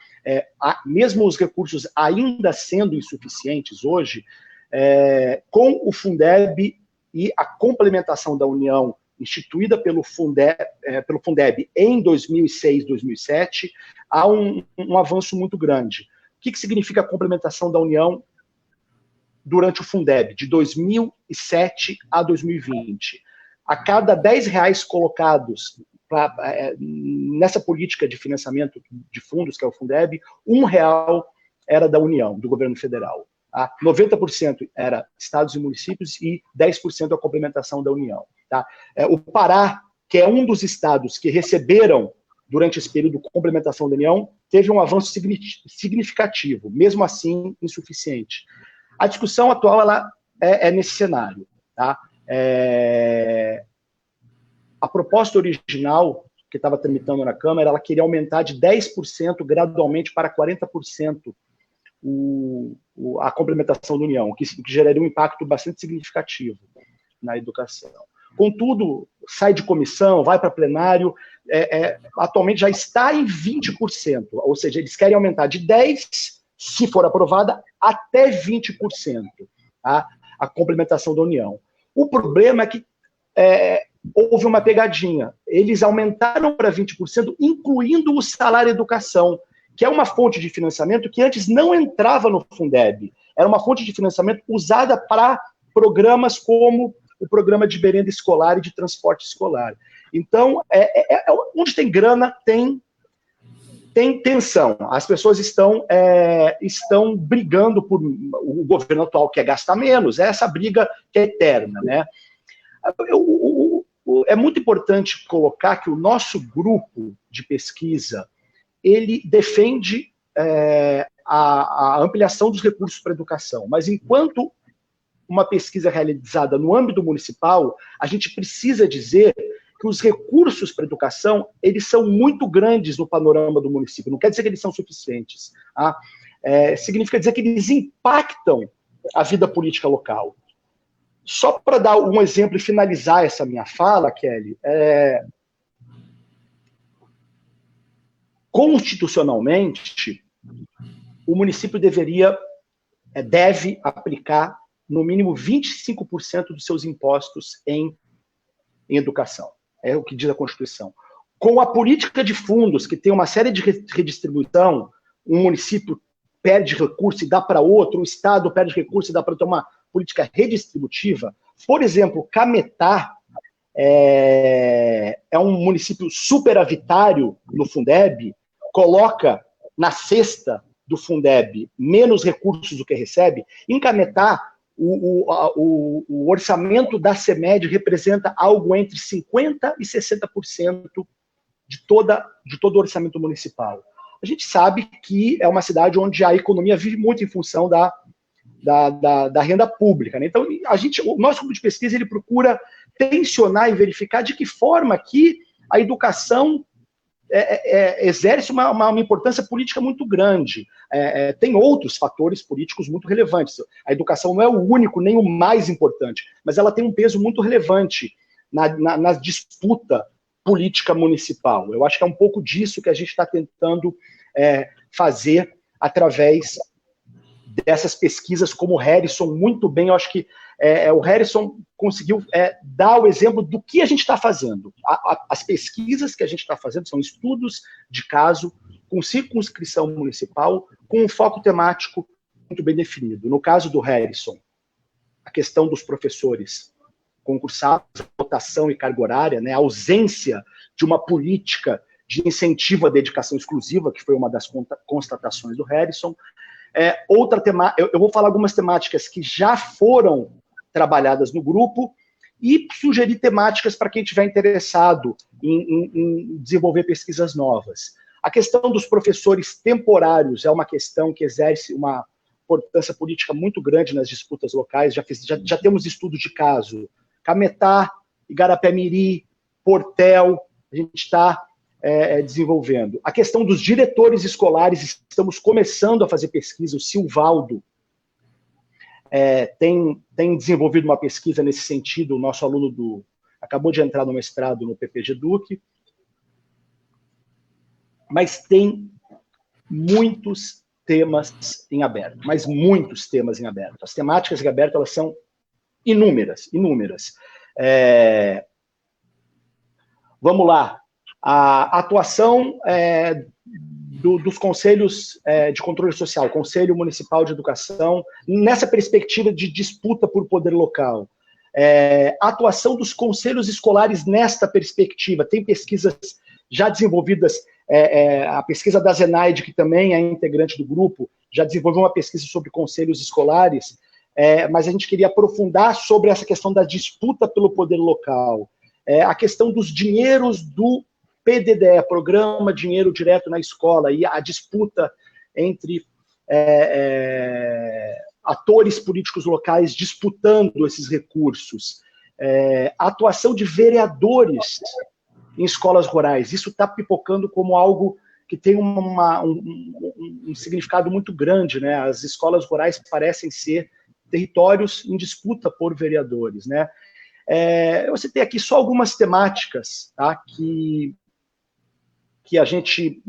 Mesmo os recursos ainda sendo insuficientes hoje, com o Fundeb e a complementação da União instituída pelo Fundeb em 2006, 2007, há um avanço muito grande. O que significa a complementação da União durante o Fundeb, de 2007 a 2020? A cada R$10 colocados nessa política de financiamento de fundos, que é o Fundeb, R$1 era da União, do governo federal. 90% era estados e municípios e 10% a complementação da União. Tá? O Pará, que é um dos estados que receberam, durante esse período de complementação da União, teve um avanço significativo, mesmo assim insuficiente. A discussão atual ela é nesse cenário. Tá? A proposta original, que estava tramitando na Câmara, ela queria aumentar de 10% gradualmente para 40% a complementação da União, que geraria um impacto bastante significativo na educação. Contudo, sai de comissão, vai para plenário, atualmente já está em 20%, ou seja, eles querem aumentar de 10%, se for aprovada, até 20%, tá? A complementação da União. O problema é que houve uma pegadinha, eles aumentaram para 20%, incluindo o salário educação, que é uma fonte de financiamento que antes não entrava no Fundeb, era uma fonte de financiamento usada para programas como o programa de merenda escolar e de transporte escolar. Então, onde tem grana, tem tensão. As pessoas estão brigando por o governo atual quer gastar menos, essa briga que é eterna. Né? É muito importante colocar que o nosso grupo de pesquisa, ele defende a ampliação dos recursos para a educação, mas enquanto uma pesquisa realizada no âmbito municipal, a gente precisa dizer que os recursos para a educação, eles são muito grandes no panorama do município. Não quer dizer que eles são suficientes. Tá? Significa dizer que eles impactam a vida política local. Só para dar um exemplo e finalizar essa minha fala, Kelly, constitucionalmente, o município deve aplicar no mínimo 25% dos seus impostos em educação. É o que diz a Constituição. Com a política de fundos, que tem uma série de redistribuição, um município perde recurso e dá para outro, o Estado perde recurso e dá para outra, uma política redistributiva. Por exemplo, Cametá é um município superavitário no Fundeb, coloca na cesta do Fundeb menos recursos do que recebe. Em Cametá, o orçamento da CEMED representa algo entre 50% e 60% de todo o orçamento municipal. A gente sabe que é uma cidade onde a economia vive muito em função da renda pública. Né? Então, o nosso grupo de pesquisa ele procura tensionar e verificar de que forma que a educação exerce uma importância política muito grande. Tem outros fatores políticos muito relevantes. A educação não é o único, nem o mais importante, mas ela tem um peso muito relevante na disputa política municipal. Eu acho que é um pouco disso que a gente está tentando fazer através dessas pesquisas, como o Harrison muito bem, eu acho que o Harrison conseguiu dar o exemplo do que a gente está fazendo. As pesquisas que a gente está fazendo são estudos de caso, com circunscrição municipal, com um foco temático muito bem definido. No caso do Harrison, a questão dos professores concursados, rotação e carga horária, né, a ausência de uma política de incentivo à dedicação exclusiva, que foi uma das constatações do Harrison. Eu vou falar algumas temáticas que já foram trabalhadas no grupo e sugerir temáticas para quem estiver interessado em desenvolver pesquisas novas. A questão dos professores temporários é uma questão que exerce uma importância política muito grande nas disputas locais. Já temos estudos de caso. Cametá, Igarapé-Miri, Portel, a gente está desenvolvendo. A questão dos diretores escolares, estamos começando a fazer pesquisa. O Silvaldo tem desenvolvido uma pesquisa nesse sentido. O nosso aluno acabou de entrar no mestrado no PPG Duque. Mas tem muitos temas em aberto, mas muitos temas em aberto. As temáticas em aberto, elas são inúmeras. Vamos lá. A atuação dos conselhos de controle social, Conselho Municipal de Educação, nessa perspectiva de disputa por poder local. A atuação dos conselhos escolares nesta perspectiva. Tem pesquisas já desenvolvidas, a pesquisa da Zenaide, que também é integrante do grupo, já desenvolveu uma pesquisa sobre conselhos escolares, mas a gente queria aprofundar sobre essa questão da disputa pelo poder local. A questão dos dinheiros do PDDE, Programa Dinheiro Direto na Escola, e a disputa entre atores políticos locais disputando esses recursos. A atuação de vereadores em escolas rurais, isso está pipocando como algo que tem um significado muito grande, né? As escolas rurais parecem ser territórios em disputa por vereadores, né? Eu citei aqui só algumas temáticas, tá, que a gente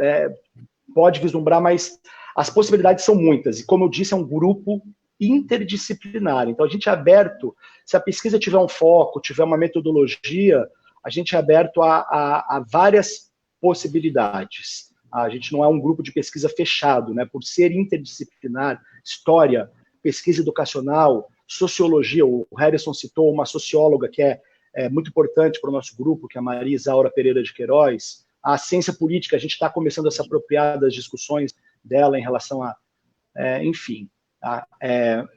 pode vislumbrar, mas as possibilidades são muitas. E, como eu disse, é um grupo interdisciplinar. Então, a gente é aberto, se a pesquisa tiver um foco, tiver uma metodologia, a gente é aberto a várias possibilidades. A gente não é um grupo de pesquisa fechado, né? Por ser interdisciplinar, história, pesquisa educacional, sociologia. O Harrison citou uma socióloga que é muito importante para o nosso grupo, que é a Maria Isaura Pereira de Queiroz. A ciência política, a gente está começando a se apropriar das discussões dela em relação a, enfim,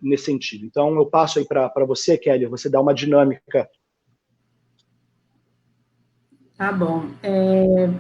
nesse sentido. Então, eu passo aí para você, Kelly, você dá uma dinâmica. Tá bom.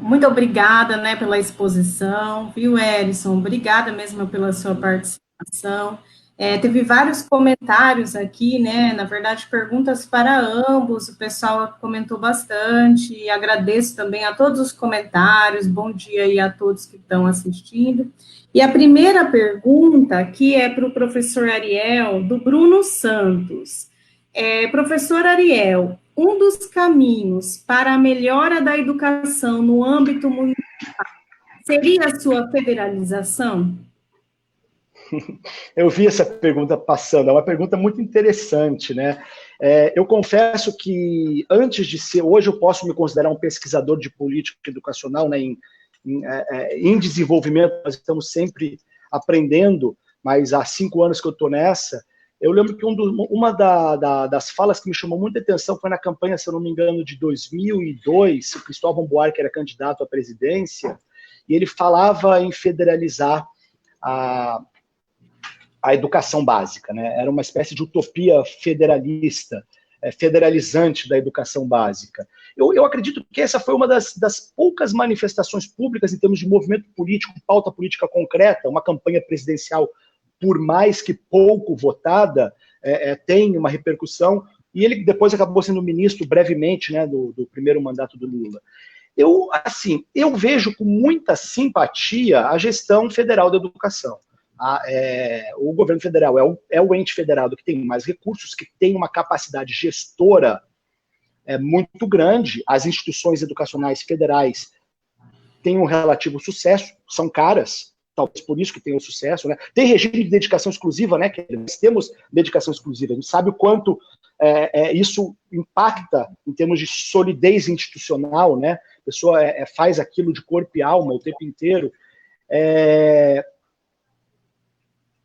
Muito obrigada, né, pela exposição, viu, Erison? Obrigada mesmo pela sua participação. Teve vários comentários aqui, né, na verdade, perguntas para ambos, o pessoal comentou bastante, e agradeço também a todos os comentários, bom dia aí a todos que estão assistindo. E a primeira pergunta aqui é para o professor Ariel, do Bruno Santos. Professor Ariel, um dos caminhos para a melhora da educação no âmbito municipal seria a sua federalização? Eu vi essa pergunta passando, é uma pergunta muito interessante, né? Eu confesso que antes de ser, hoje eu posso me considerar um pesquisador de política educacional, né? Em desenvolvimento, nós estamos sempre aprendendo, mas há 5 anos que eu estou nessa. Eu lembro que uma das falas que me chamou muita atenção foi na campanha, se eu não me engano, de 2002, o Cristóvão Buarque era candidato à presidência, e ele falava em federalizar a educação básica, né? Era uma espécie de utopia federalista, federalizante da educação básica. Eu acredito que essa foi uma das poucas manifestações públicas em termos de movimento político, pauta política concreta, uma campanha presidencial, por mais que pouco votada, tem uma repercussão, e ele depois acabou sendo ministro brevemente, né, do primeiro mandato do Lula. Eu vejo com muita simpatia a gestão federal da educação. O governo federal é o ente federado que tem mais recursos, que tem uma capacidade gestora muito grande. As instituições educacionais federais têm um relativo sucesso, são caras, talvez por isso que tem o sucesso, né? Tem regime de dedicação exclusiva, né? Que nós temos dedicação exclusiva, a gente sabe o quanto isso impacta em termos de solidez institucional, né? A pessoa faz aquilo de corpo e alma o tempo inteiro.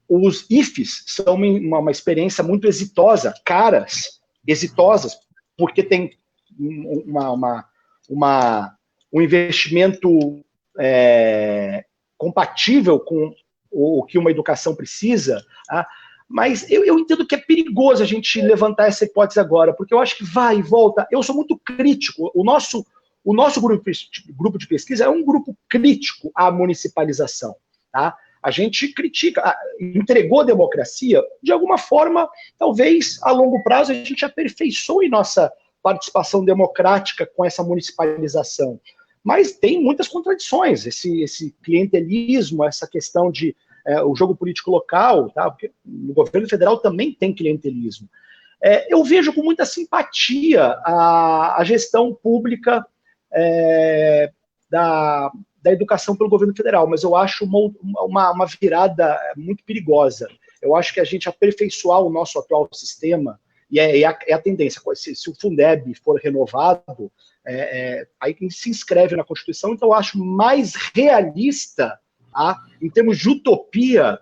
Os IFES são uma experiência muito exitosa, caras, exitosas, porque tem um investimento compatível com o que uma educação precisa, tá? Mas eu entendo que é perigoso a gente levantar essa hipótese agora, porque eu acho que vai e volta. Eu sou muito crítico. O nosso grupo de pesquisa é um grupo crítico à municipalização, tá? A gente critica, entregou a democracia, de alguma forma, talvez a longo prazo a gente aperfeiçoe nossa participação democrática com essa municipalização. Mas tem muitas contradições, esse clientelismo, essa questão de o jogo político local, tá? Porque no governo federal também tem clientelismo. Eu vejo com muita simpatia a gestão pública da educação pelo governo federal, mas eu acho uma virada muito perigosa. Eu acho que a gente aperfeiçoar o nosso atual sistema, e é a tendência, se o Fundeb for renovado, aí se inscreve na Constituição, então eu acho mais realista, em termos de utopia,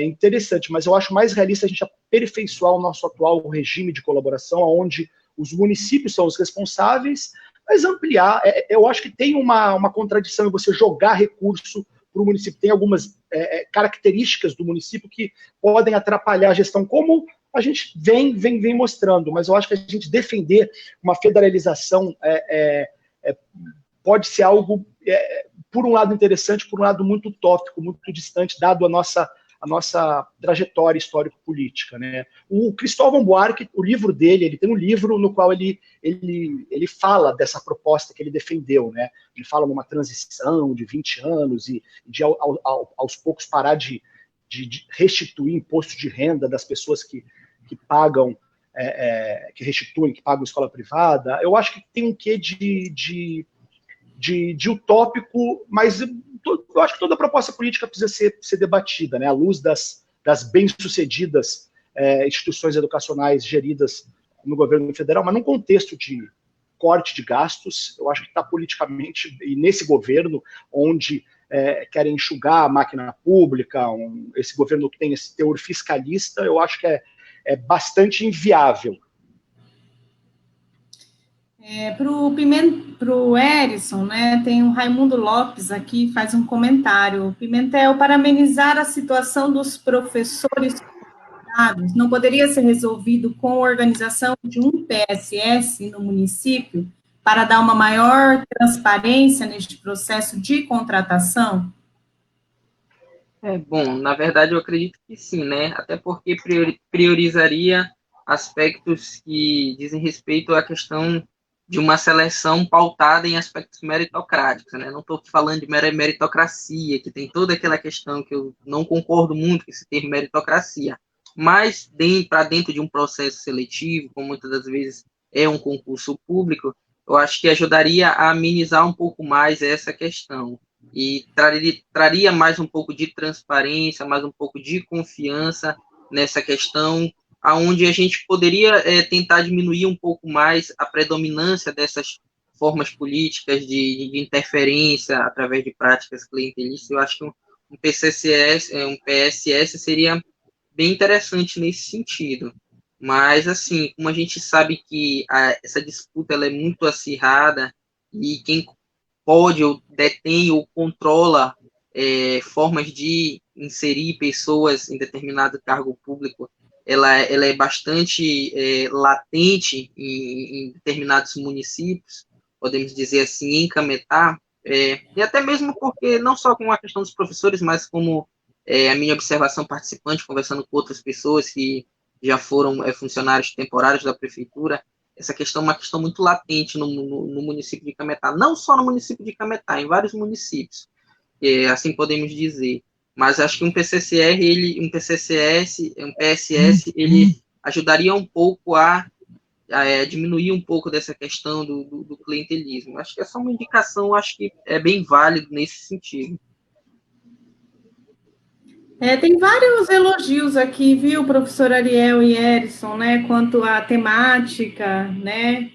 interessante, mas eu acho mais realista a gente aperfeiçoar o nosso atual regime de colaboração, onde os municípios são os responsáveis, mas ampliar. Eu acho que tem uma contradição em você jogar recurso para o município. Tem algumas características do município que podem atrapalhar a gestão, como a gente vem mostrando, mas eu acho que a gente defender uma federalização pode ser algo, por um lado, interessante, por um lado, muito utópico, muito distante, dado a nossa trajetória histórico-política, né? O Cristóvão Buarque, o livro dele, ele tem um livro no qual ele fala dessa proposta que ele defendeu, né? Ele fala numa transição de 20 anos e de aos poucos parar de restituir imposto de renda das pessoas que pagam, que restituem, que pagam escola privada. Eu acho que tem um quê de utópico, mas eu acho que toda proposta política precisa ser debatida, né, à luz das bem-sucedidas instituições educacionais geridas no governo federal, mas num contexto de corte de gastos. Eu acho que está politicamente, e nesse governo, onde querem enxugar a máquina pública, esse governo que tem esse teor fiscalista, eu acho que é bastante inviável. Para o Erison, né, tem o Raimundo Lopes aqui, faz um comentário. Pimentel, para amenizar a situação dos professores convidados, não poderia ser resolvido com a organização de um PSS no município, para dar uma maior transparência neste processo de contratação? Bom, na verdade eu acredito que sim, né? Até porque priorizaria aspectos que dizem respeito à questão de uma seleção pautada em aspectos meritocráticos, né? Não estou falando de mera meritocracia, que tem toda aquela questão que eu não concordo muito com esse termo meritocracia, mas para dentro de um processo seletivo, como muitas das vezes é um concurso público, eu acho que ajudaria a amenizar um pouco mais essa questão e traria mais um pouco de transparência, mais um pouco de confiança nessa questão, aonde a gente poderia tentar diminuir um pouco mais a predominância dessas formas políticas de interferência através de práticas clientelistas. Eu acho que um PCCS, um PSS seria bem interessante nesse sentido. Mas, assim, como a gente sabe que essa disputa ela é muito acirrada e quem pode ou detém ou controla formas de inserir pessoas em determinado cargo público, ela é bastante latente em determinados municípios, podemos dizer assim, em Cametá, e até mesmo porque, não só com a questão dos professores, mas como a minha observação participante, conversando com outras pessoas que já foram funcionários temporários da prefeitura, essa questão é uma questão muito latente no município de Cametá, não só no município de Cametá, em vários municípios, assim podemos dizer. Mas acho que um PCCR, um PCCS, um PSS, ele ajudaria um pouco a diminuir um pouco dessa questão do clientelismo. Acho que é só uma indicação, acho que é bem válido nesse sentido. Tem vários elogios aqui, viu, professor Ariel e Erison, né, quanto à temática, né,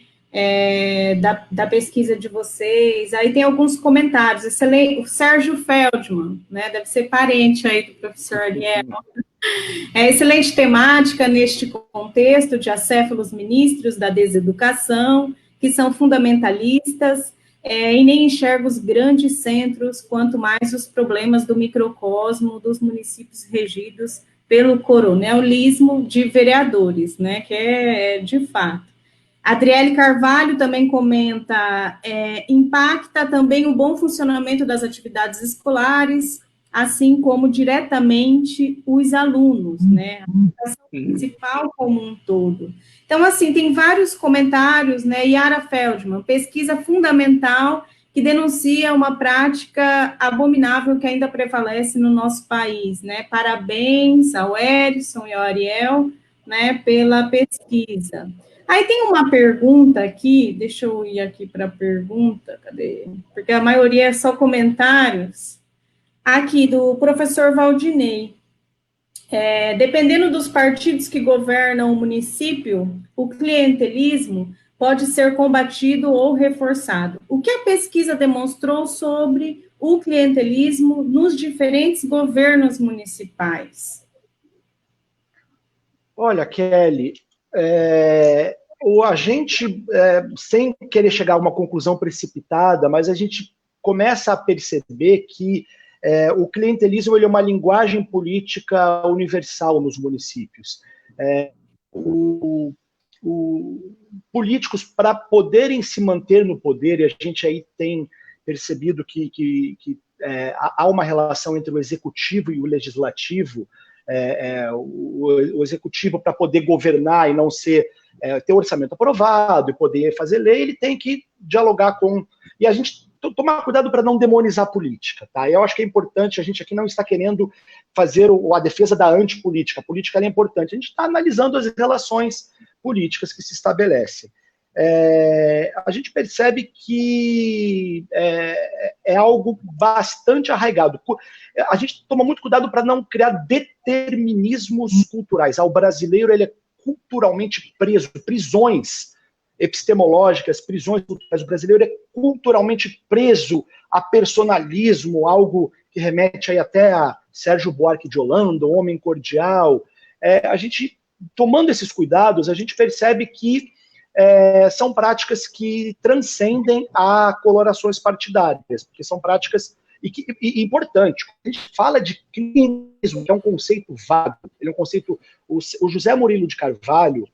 da pesquisa de vocês. Aí tem alguns comentários, excelente, o Sérgio Feldman, né, deve ser parente aí do professor Ariel. Excelente temática neste contexto de acéfalos ministros da deseducação, que são fundamentalistas, e nem enxerga os grandes centros, quanto mais os problemas do microcosmo dos municípios regidos pelo coronelismo de vereadores, né, que é de fato. Adriele Carvalho também comenta, impacta também o bom funcionamento das atividades escolares, assim como diretamente os alunos, né, a educação principal como um todo. Então, assim, tem vários comentários, né, Yara Feldman, pesquisa fundamental que denuncia uma prática abominável que ainda prevalece no nosso país, né, parabéns ao Erison e ao Ariel, né, pela pesquisa. Aí tem uma pergunta aqui, deixa eu ir aqui para a pergunta, cadê? Porque a maioria é só comentários. Aqui, do professor Valdinei. Dependendo dos partidos que governam o município, o clientelismo pode ser combatido ou reforçado. O que a pesquisa demonstrou sobre o clientelismo nos diferentes governos municipais? Olha, Kelly, a gente, sem querer chegar a uma conclusão precipitada, mas a gente começa a perceber que o clientelismo ele é uma linguagem política universal nos municípios. Políticos, para poderem se manter no poder, e a gente aí tem percebido que há uma relação entre o executivo e o legislativo, o executivo, para poder governar e não ter orçamento aprovado e poder fazer lei, ele tem que dialogar com... E a gente tomar cuidado para não demonizar a política, tá? Eu acho que é importante, a gente aqui não está querendo fazer a defesa da antipolítica. A política é importante, a gente está analisando as relações políticas que se estabelecem. A gente percebe que é algo bastante arraigado. A gente toma muito cuidado para não criar determinismos culturais. O brasileiro ele é culturalmente preso, prisões epistemológicas, prisões culturais. O brasileiro é culturalmente preso a personalismo, algo que remete aí até a Sérgio Buarque de Holanda, o homem cordial. A gente, tomando esses cuidados, a gente percebe que são práticas que transcendem a colorações partidárias, porque são práticas e importante. A gente fala de clientelismo, que é um conceito vago, ele é um conceito... O José Murilo de Carvalho,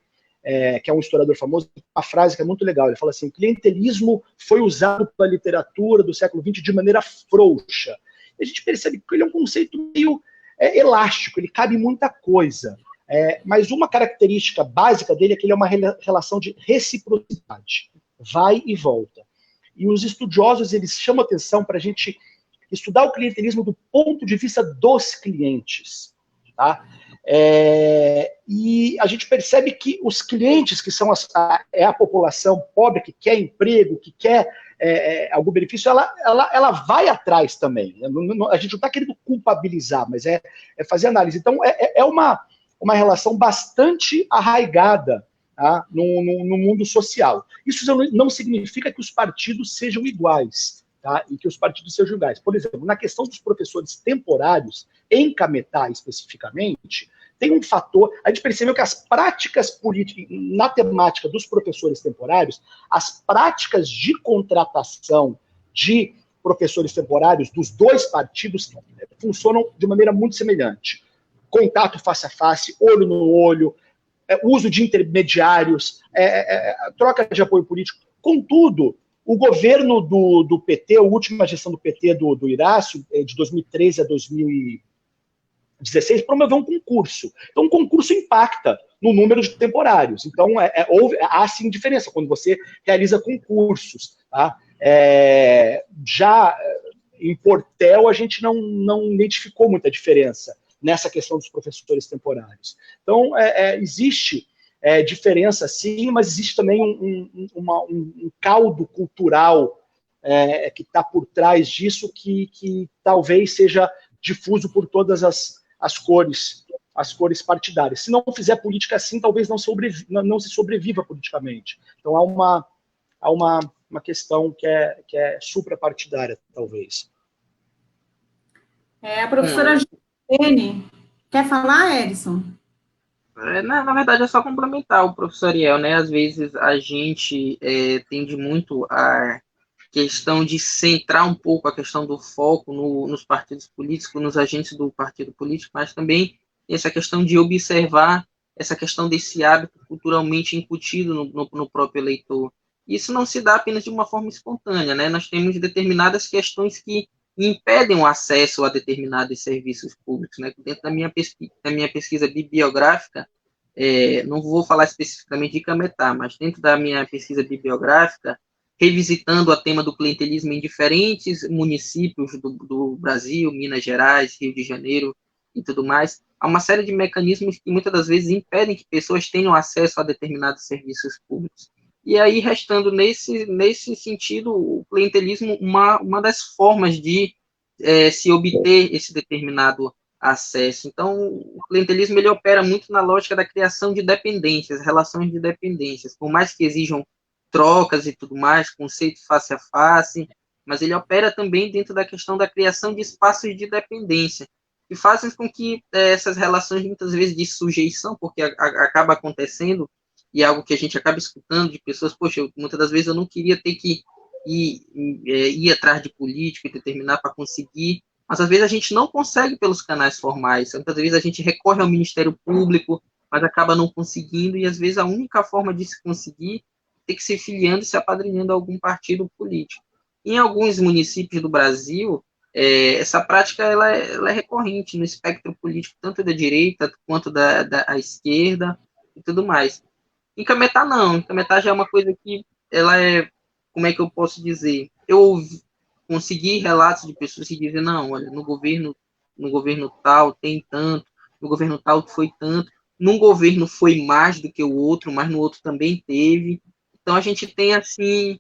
que é um historiador famoso, uma frase que é muito legal. Ele fala assim: o clientelismo foi usado pela literatura do século XX de maneira frouxa. E a gente percebe que ele é um conceito meio elástico, ele cabe em muita coisa. Mas uma característica básica dele é que ele é uma relação de reciprocidade, vai e volta. E os estudiosos, eles chamam atenção para a gente estudar o clientelismo do ponto de vista dos clientes. Tá? E a gente percebe que os clientes, que são a população pobre, que quer emprego, que quer algum benefício, ela vai atrás também. A gente não está querendo culpabilizar, mas é fazer análise. Então, é uma relação bastante arraigada, tá, no mundo social. Isso não significa que os partidos sejam iguais, tá, e que os partidos sejam iguais. Por exemplo, na questão dos professores temporários, em Cametá especificamente, tem um fator, a gente percebeu que as práticas políticas, na temática dos professores temporários, as práticas de contratação de professores temporários dos dois partidos funcionam de maneira muito semelhante. Contato face a face, olho no olho, uso de intermediários, troca de apoio político. Contudo, o governo do PT, a última gestão do PT do Irácio, de 2013 a 2016, promoveu um concurso. Então, um concurso impacta no número de temporários. Então, há sim diferença quando você realiza concursos. Tá? Já em Portel, a gente não identificou muita diferença nessa questão dos professores temporários. Então, existe diferença, sim, mas existe também um caldo cultural que está por trás disso, que talvez seja difuso por todas as cores partidárias. Se não fizer política assim, talvez não se sobreviva politicamente. Então, há uma questão que é suprapartidária, talvez. A professora Jane, quer falar, Edson? Na verdade, é só complementar o professor Ariel, né? Às vezes a gente tende muito a questão de centrar um pouco a questão do foco nos partidos políticos, nos agentes do partido político, mas também essa questão de observar essa questão desse hábito culturalmente incutido no próprio eleitor. Isso não se dá apenas de uma forma espontânea, né? Nós temos determinadas questões que impedem o acesso a determinados serviços públicos, né? Dentro da minha pesquisa bibliográfica, não vou falar especificamente de Cametá, mas dentro da minha pesquisa bibliográfica, revisitando o tema do clientelismo em diferentes municípios do Brasil, Minas Gerais, Rio de Janeiro e tudo mais, há uma série de mecanismos que muitas das vezes impedem que pessoas tenham acesso a determinados serviços públicos. E aí, restando nesse sentido, o clientelismo, uma das formas de se obter esse determinado acesso. Então, o clientelismo ele opera muito na lógica da criação de dependências, relações de dependências, por mais que exijam trocas e tudo mais, conceito face a face, mas ele opera também dentro da questão da criação de espaços de dependência, que fazem com que essas relações, muitas vezes, de sujeição, porque acaba acontecendo, e é algo que a gente acaba escutando de pessoas, poxa, muitas das vezes eu não queria ter que ir atrás de político e determinar para conseguir, mas às vezes a gente não consegue pelos canais formais, muitas vezes a gente recorre ao Ministério Público, mas acaba não conseguindo, e às vezes a única forma de se conseguir é ter que se filiando e se apadrinhando a algum partido político. Em alguns municípios do Brasil, essa prática ela é recorrente no espectro político, tanto da direita quanto da esquerda e tudo mais. Em Cametá, não. Em Cametá já é uma coisa que ela como é que eu posso dizer? Eu consegui relatos de pessoas que dizem, não, olha, no governo tal tem tanto, no governo tal foi tanto, num governo foi mais do que o outro, mas no outro também teve. Então a gente tem, assim,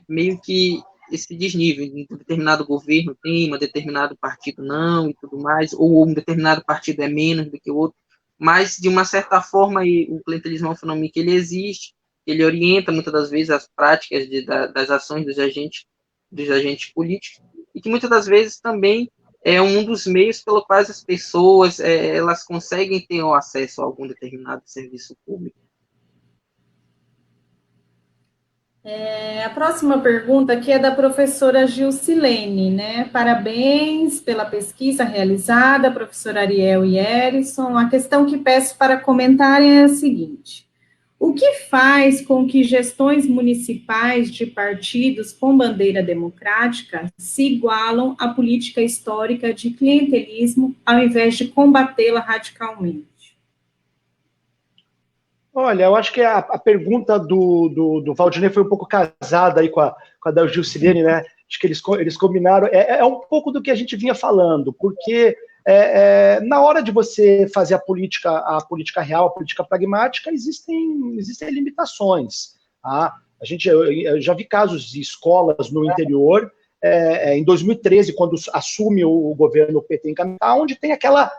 meio que esse desnível. Em um determinado governo tem, um determinado partido não, e tudo mais, ou um determinado partido é menos do que o outro. Mas, de uma certa forma, o clientelismo é um fenômeno que ele existe, ele orienta, muitas das vezes, as práticas das ações dos agentes políticos, e que, muitas das vezes, também é um dos meios pelo quais as pessoas elas conseguem ter o acesso a algum determinado serviço público. A próxima pergunta aqui é da professora Gilcilene, né? Parabéns pela pesquisa realizada, professor Ariel e Erison. A questão que peço para comentarem é a seguinte: o que faz com que gestões municipais de partidos com bandeira democrática se igualam à política histórica de clientelismo, ao invés de combatê-la radicalmente? Olha, eu acho que a pergunta do Valdinei foi um pouco casada aí com a da Gilcilene, né? Acho que eles combinaram. É um pouco do que a gente vinha falando, porque na hora de você fazer a política real, a política pragmática, existem limitações. Tá? Eu já vi casos de escolas no interior, em 2013, quando assume o governo PT em Cametá, onde tem aquela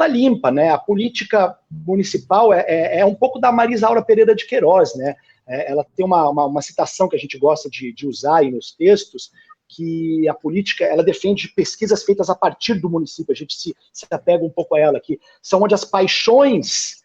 limpa, né? A política municipal é um pouco da Marisa Aura Pereira de Queiroz, né? Ela tem uma citação que a gente gosta de usar aí nos textos, que a política, ela defende pesquisas feitas a partir do município, a gente se apega um pouco a ela aqui, são onde as paixões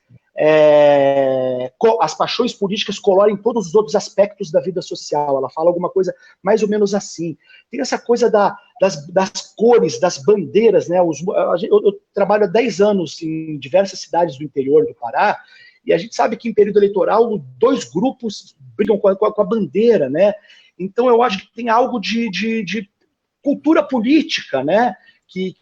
políticas colorem todos os outros aspectos da vida social. Ela fala alguma coisa mais ou menos assim. Tem essa coisa das cores, das bandeiras, né? Eu trabalho há 10 anos em diversas cidades do interior do Pará, e a gente sabe que em período eleitoral, 2 grupos brigam com a bandeira, né? Então eu acho que tem algo de cultura política, né? Que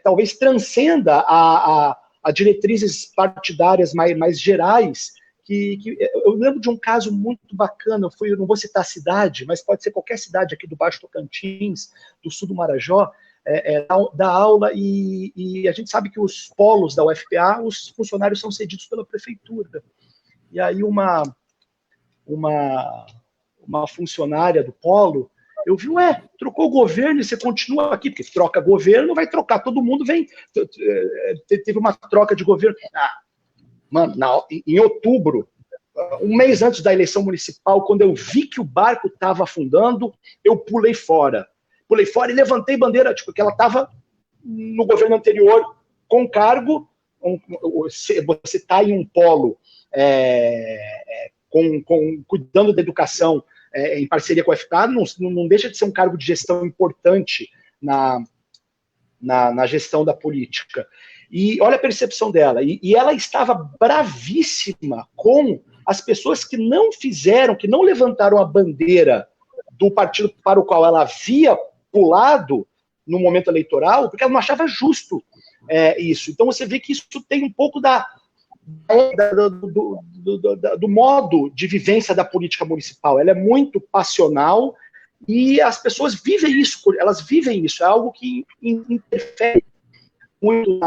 talvez transcenda a diretrizes partidárias mais gerais, que eu lembro de um caso muito bacana, eu não vou citar a cidade, mas pode ser qualquer cidade aqui do Baixo Tocantins, do sul do Marajó, da aula, e a gente sabe que os polos da UFPA, os funcionários são cedidos pela prefeitura. E aí uma funcionária do polo, eu vi, trocou o governo e você continua aqui, porque troca governo, vai trocar, todo mundo vem. Teve uma troca de governo. Mano, em outubro, um mês antes da eleição municipal, quando eu vi que o barco estava afundando, eu pulei fora. Pulei fora e levantei bandeira, porque ela estava no governo anterior com cargo. Você está em um polo cuidando da educação, em parceria com a FPA, não deixa de ser um cargo de gestão importante na gestão da política. E olha a percepção dela. E ela estava bravíssima com as pessoas que não levantaram a bandeira do partido para o qual ela havia pulado no momento eleitoral, porque ela não achava justo isso. Então você vê que isso tem um pouco do modo de vivência da política municipal. Ela é muito passional e as pessoas vivem isso, é algo que interfere muito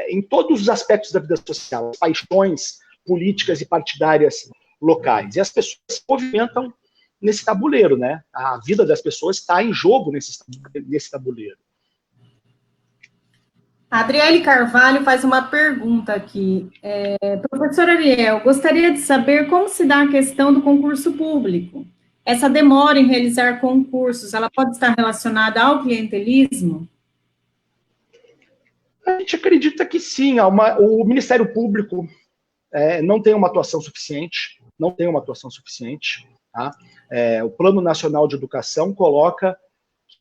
em todos os aspectos da vida social, as paixões políticas e partidárias locais. E as pessoas se movimentam nesse tabuleiro, né? A vida das pessoas está em jogo nesse tabuleiro. A Adriele Carvalho faz uma pergunta aqui. Professor Ariel, gostaria de saber como se dá a questão do concurso público. Essa demora em realizar concursos, ela pode estar relacionada ao clientelismo? A gente acredita que sim. O Ministério Público não tem uma atuação suficiente, tá? O Plano Nacional de Educação coloca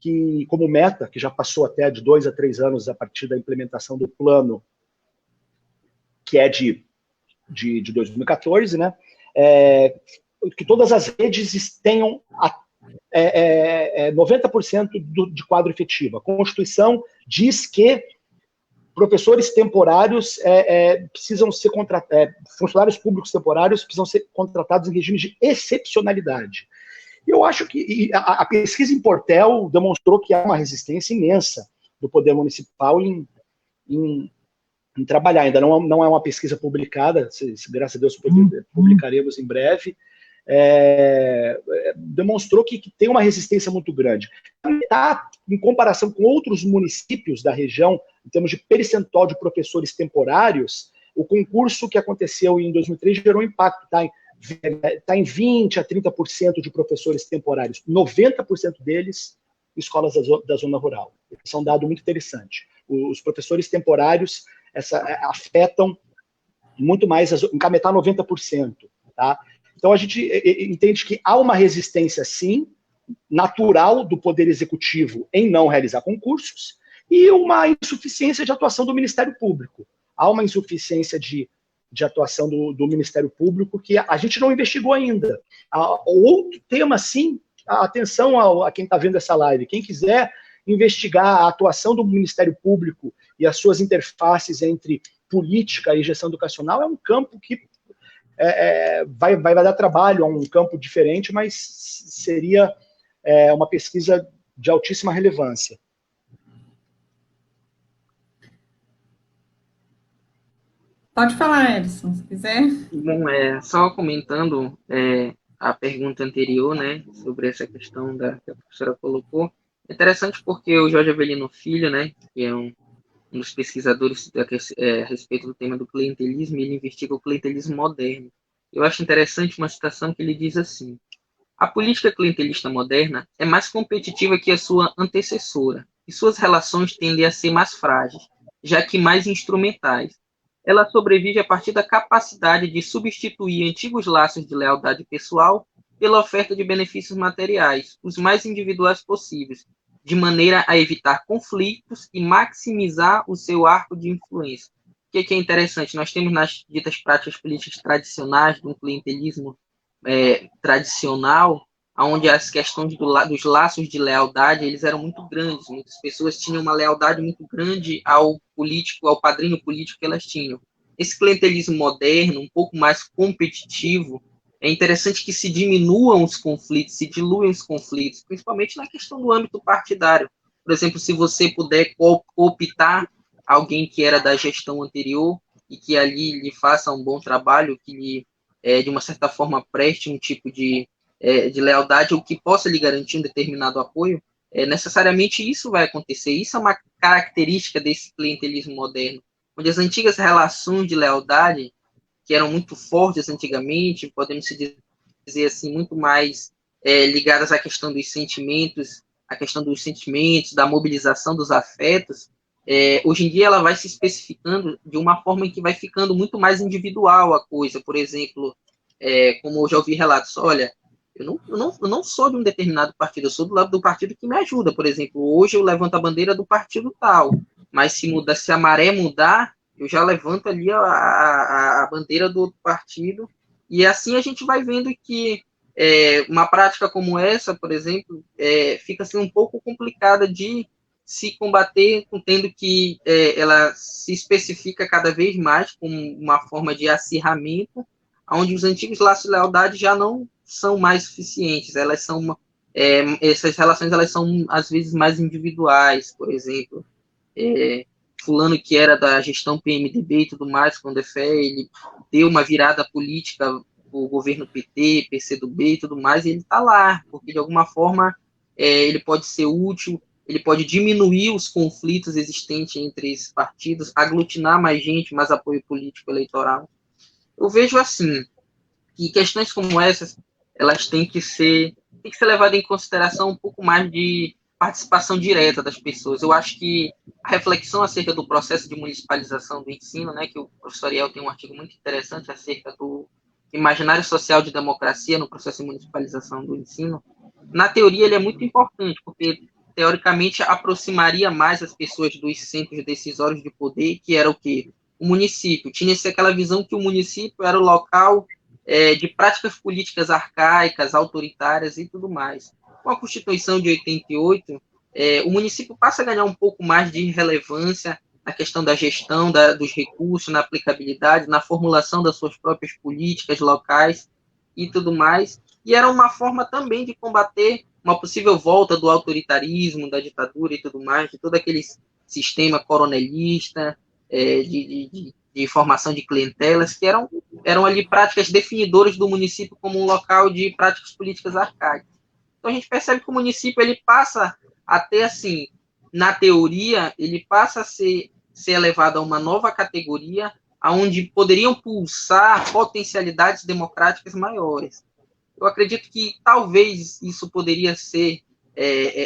que, como meta, que já passou até de 2 a 3 anos a partir da implementação do plano, que é de 2014, né? Que todas as redes tenham 90% de quadro efetivo. A Constituição diz que professores temporários precisam ser funcionários públicos temporários precisam ser contratados em regime de excepcionalidade. Eu acho que a pesquisa em Portel demonstrou que há uma resistência imensa do poder municipal em trabalhar. Ainda não é uma pesquisa publicada, graças a Deus publicaremos em breve. Demonstrou que tem uma resistência muito grande. Em comparação com outros municípios da região, em termos de percentual de professores temporários, o concurso que aconteceu em 2003 gerou impacto, está em 20% a 30% de professores temporários, 90% deles escolas da zona rural. Isso é um dado muito interessante. Os professores temporários afetam muito mais, em Cametá 90%, tá? Então, a gente entende que há uma resistência, sim, natural do Poder Executivo em não realizar concursos e uma insuficiência de atuação do Ministério Público. Há uma insuficiência de atuação do Ministério Público que a gente não investigou ainda. Outro tema, sim, atenção a quem está vendo essa live, quem quiser investigar a atuação do Ministério Público e as suas interfaces entre política e gestão educacional, é um campo que vai dar trabalho, é um campo diferente, mas seria uma pesquisa de altíssima relevância. Pode falar, Edson, se quiser. Bom, só comentando a pergunta anterior, né, sobre essa questão que a professora colocou, é interessante porque o Jorge Avelino Filho, né, que é um dos pesquisadores a respeito do tema do clientelismo, ele investiga o clientelismo moderno. Eu acho interessante uma citação que ele diz assim: a política clientelista moderna é mais competitiva que a sua antecessora, e suas relações tendem a ser mais frágeis, já que mais instrumentais. Ela sobrevive a partir da capacidade de substituir antigos laços de lealdade pessoal pela oferta de benefícios materiais, os mais individuais possíveis, de maneira a evitar conflitos e maximizar o seu arco de influência. O que é interessante? Nós temos nas ditas práticas políticas tradicionais, de um clientelismo tradicional, onde as questões dos laços de lealdade eles eram muito grandes. Muitas pessoas tinham uma lealdade muito grande ao político, ao padrinho político que elas tinham. Esse clientelismo moderno, um pouco mais competitivo, é interessante que se diminuam os conflitos, se diluam os conflitos, principalmente na questão do âmbito partidário. Por exemplo, se você puder cooptar alguém que era da gestão anterior e que ali lhe faça um bom trabalho, que lhe, de uma certa forma, preste um tipo de lealdade ou que possa lhe garantir um determinado apoio, necessariamente isso vai acontecer. Isso é uma característica desse clientelismo moderno, onde as antigas relações de lealdade, que eram muito fortes antigamente, podemos dizer assim, muito mais ligadas à questão dos sentimentos, da mobilização dos afetos, hoje em dia ela vai se especificando de uma forma em que vai ficando muito mais individual a coisa. Por exemplo, como eu já ouvi relatos, olha, eu não sou de um determinado partido, eu sou do lado do partido que me ajuda. Por exemplo, hoje eu levanto a bandeira do partido tal, mas se a maré mudar, eu já levanto ali a bandeira do outro partido, e assim a gente vai vendo que uma prática como essa, por exemplo, fica assim, um pouco complicada de se combater, tendo que ela se especifica cada vez mais como uma forma de acirramento, onde os antigos laços de lealdade já não são mais suficientes, essas relações elas são às vezes mais individuais. Por exemplo, fulano que era da gestão PMDB e tudo mais, com o fé, ele deu uma virada política o governo PT, PCdoB e tudo mais, e ele está lá, porque de alguma forma ele pode ser útil, ele pode diminuir os conflitos existentes entre esses partidos, aglutinar mais gente, mais apoio político eleitoral. Eu vejo assim, que questões como essas, elas têm que ser levadas em consideração um pouco mais de participação direta das pessoas. Eu acho que a reflexão acerca do processo de municipalização do ensino, né, que o professor Ariel tem um artigo muito interessante acerca do imaginário social de democracia no processo de municipalização do ensino, na teoria ele é muito importante, porque teoricamente aproximaria mais as pessoas dos centros decisórios de poder, que era o quê? O município. Tinha-se aquela visão que o município era o local de práticas políticas arcaicas, autoritárias e tudo mais. Com a Constituição de 88, o município passa a ganhar um pouco mais de relevância na questão da gestão dos recursos, na aplicabilidade, na formulação das suas próprias políticas locais e tudo mais. E era uma forma também de combater uma possível volta do autoritarismo, da ditadura e tudo mais, de todo aquele sistema coronelista, de formação de clientelas, que eram ali práticas definidoras do município como um local de práticas políticas arcaicas. Então a gente percebe que o município ele passa a ter, assim, na teoria, ele passa a ser elevado a uma nova categoria, onde poderiam pulsar potencialidades democráticas maiores. Eu acredito que talvez isso poderia ser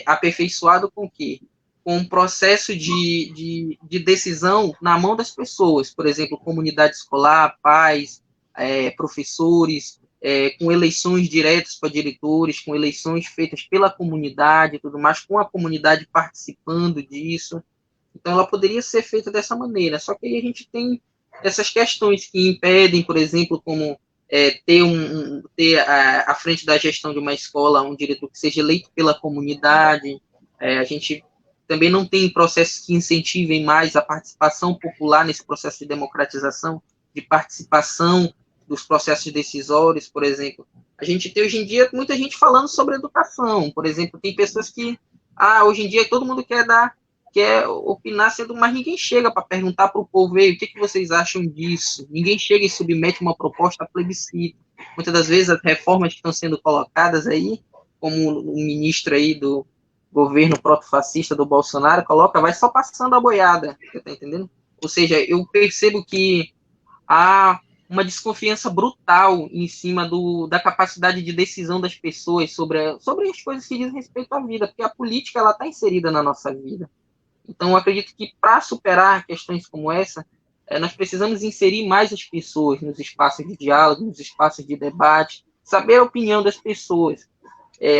aperfeiçoado com o quê? Com um processo de decisão na mão das pessoas, por exemplo, comunidade escolar, pais, professores, com eleições diretas para diretores, com eleições feitas pela comunidade e tudo mais, com a comunidade participando disso. Então, ela poderia ser feita dessa maneira. Só que aí a gente tem essas questões que impedem, por exemplo, como ter à frente da gestão de uma escola um diretor que seja eleito pela comunidade. A gente também não tem processos que incentivem mais a participação popular nesse processo de democratização, de participação dos processos decisórios, por exemplo. A gente tem hoje em dia muita gente falando sobre educação, por exemplo, tem pessoas que, hoje em dia todo mundo quer opinar, mas ninguém chega para perguntar para o povo, o que vocês acham disso? Ninguém chega e submete uma proposta a plebiscito. Muitas das vezes as reformas que estão sendo colocadas aí, como o ministro aí do governo proto-fascista do Bolsonaro coloca, vai só passando a boiada, você tá entendendo? Ou seja, eu percebo que há uma desconfiança brutal em cima da capacidade de decisão das pessoas sobre as coisas que dizem respeito à vida, porque a política ela está inserida na nossa vida. Então, eu acredito que para superar questões como essa, nós precisamos inserir mais as pessoas nos espaços de diálogo, nos espaços de debate, saber a opinião das pessoas.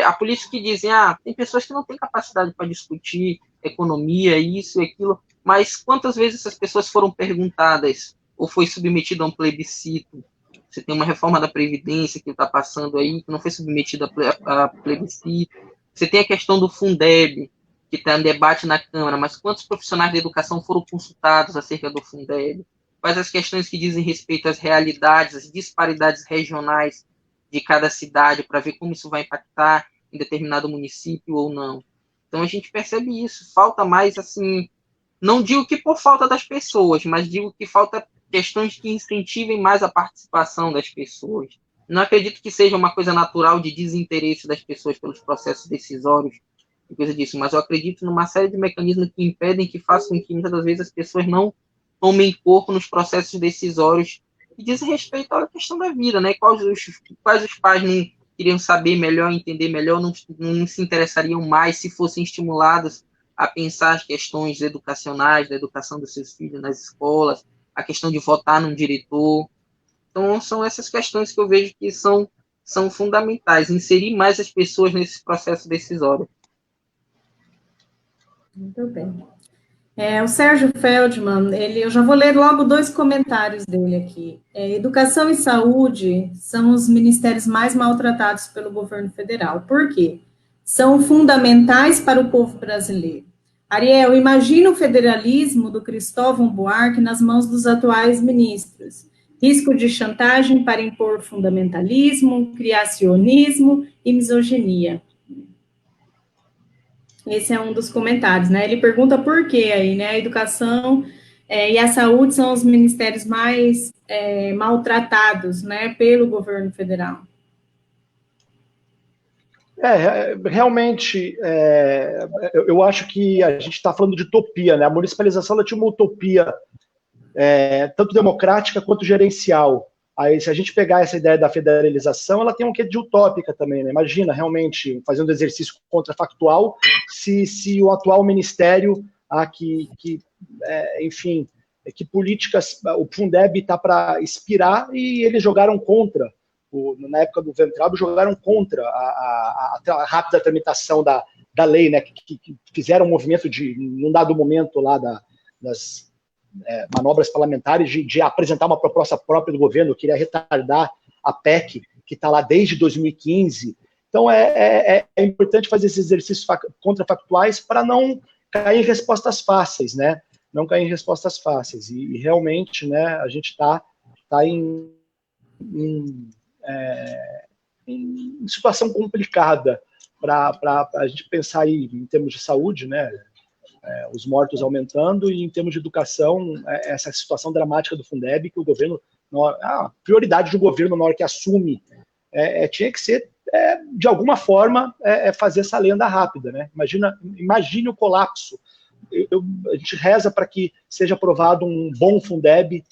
Há políticos que dizem, tem pessoas que não têm capacidade para discutir economia, isso e aquilo, mas quantas vezes essas pessoas foram perguntadas ou foi submetido a um plebiscito? Você tem uma reforma da Previdência que está passando aí, que não foi submetida a plebiscito. Você tem a questão do Fundeb, que está em debate na Câmara, mas quantos profissionais da educação foram consultados acerca do Fundeb? Quais as questões que dizem respeito às realidades, às disparidades regionais de cada cidade, para ver como isso vai impactar em determinado município ou não. Então a gente percebe isso, falta mais, assim, não digo que por falta das pessoas, mas digo que falta questões que incentivem mais a participação das pessoas. Não acredito que seja uma coisa natural de desinteresse das pessoas pelos processos decisórios, coisa disso, mas eu acredito numa série de mecanismos que impedem, que façam que muitas das vezes as pessoas não tomem corpo nos processos decisórios que dizem respeito à questão da vida, né? Quais os pais não queriam saber melhor, entender melhor, não se interessariam mais se fossem estimulados a pensar as questões educacionais, da educação dos seus filhos nas escolas, a questão de votar num diretor. Então, são essas questões que eu vejo que são fundamentais, inserir mais as pessoas nesse processo decisório. Muito bem. O Sérgio Feldman, eu já vou ler logo 2 comentários dele aqui. Educação e saúde são os ministérios mais maltratados pelo governo federal. Por quê? São fundamentais para o povo brasileiro. Ariel, imagina o federalismo do Cristóvão Buarque nas mãos dos atuais ministros. Risco de chantagem para impor fundamentalismo, criacionismo e misoginia. Esse é um dos comentários, né? Ele pergunta por que aí, né? A educação e a saúde são os ministérios mais maltratados, né, pelo governo federal. Realmente, eu acho que a gente está falando de utopia, né? A municipalização ela tinha uma utopia tanto democrática quanto gerencial. Aí, se a gente pegar essa ideia da federalização, ela tem um quê de utópica também, né? Imagina, realmente, fazendo exercício contrafactual, se o atual ministério, enfim, que políticas, o Fundeb está para expirar e eles jogaram contra, na época do Weintraub, jogaram contra a rápida tramitação da lei, né? Que fizeram um movimento num dado momento lá das manobras parlamentares de apresentar uma proposta própria do governo, queria retardar a PEC, que está lá desde 2015. Então, é importante fazer esses exercícios contrafactuais para não cair em respostas fáceis, né? Não cair em respostas fáceis. E realmente, né, a gente está em situação complicada para a gente pensar aí em termos de saúde, né? Os mortos aumentando, e em termos de educação, essa situação dramática do Fundeb, que o governo, a prioridade do governo na hora que assume, tinha que ser, de alguma forma, fazer essa lenda rápida, né? Imagine o colapso. A gente reza para que seja aprovado um bom Fundeb,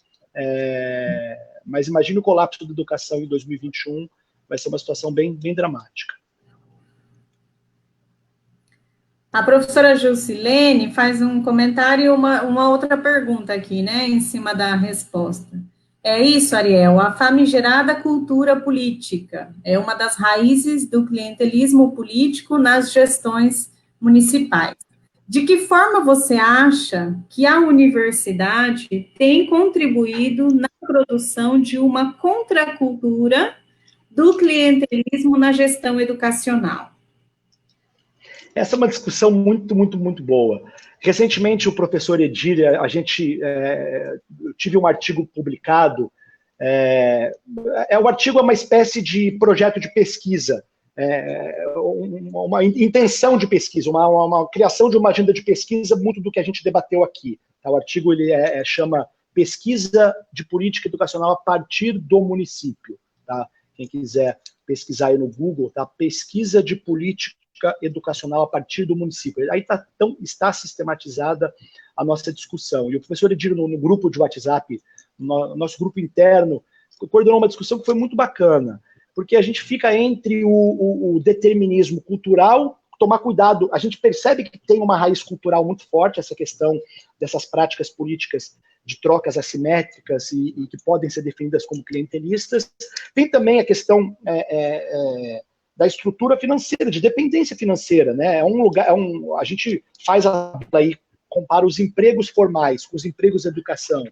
mas imagine o colapso da educação em 2021, vai ser uma situação bem, bem dramática. A professora Gilcilene faz um comentário e uma outra pergunta aqui, né, em cima da resposta. É isso, Ariel, a famigerada cultura política é uma das raízes do clientelismo político nas gestões municipais. De que forma você acha que a universidade tem contribuído na produção de uma contracultura do clientelismo na gestão educacional? Essa é uma discussão muito, muito, muito boa. Recentemente, o professor Edir, eu tive um artigo publicado, o artigo é uma espécie de projeto de pesquisa, uma intenção de pesquisa, uma criação de uma agenda de pesquisa, muito do que a gente debateu aqui. Tá? O artigo ele chama Pesquisa de Política Educacional a partir do município. Tá? Quem quiser pesquisar aí no Google, tá? Pesquisa de Política Educacional a partir do município. Aí está sistematizada a nossa discussão. E o professor Edir, no grupo de WhatsApp, no nosso grupo interno, coordenou uma discussão que foi muito bacana, porque a gente fica entre o determinismo cultural, tomar cuidado, a gente percebe que tem uma raiz cultural muito forte, essa questão dessas práticas políticas de trocas assimétricas e que podem ser definidas como clientelistas. Tem também a questão da estrutura financeira, de dependência financeira, né? A gente faz aí, compara os empregos formais com os empregos de educação.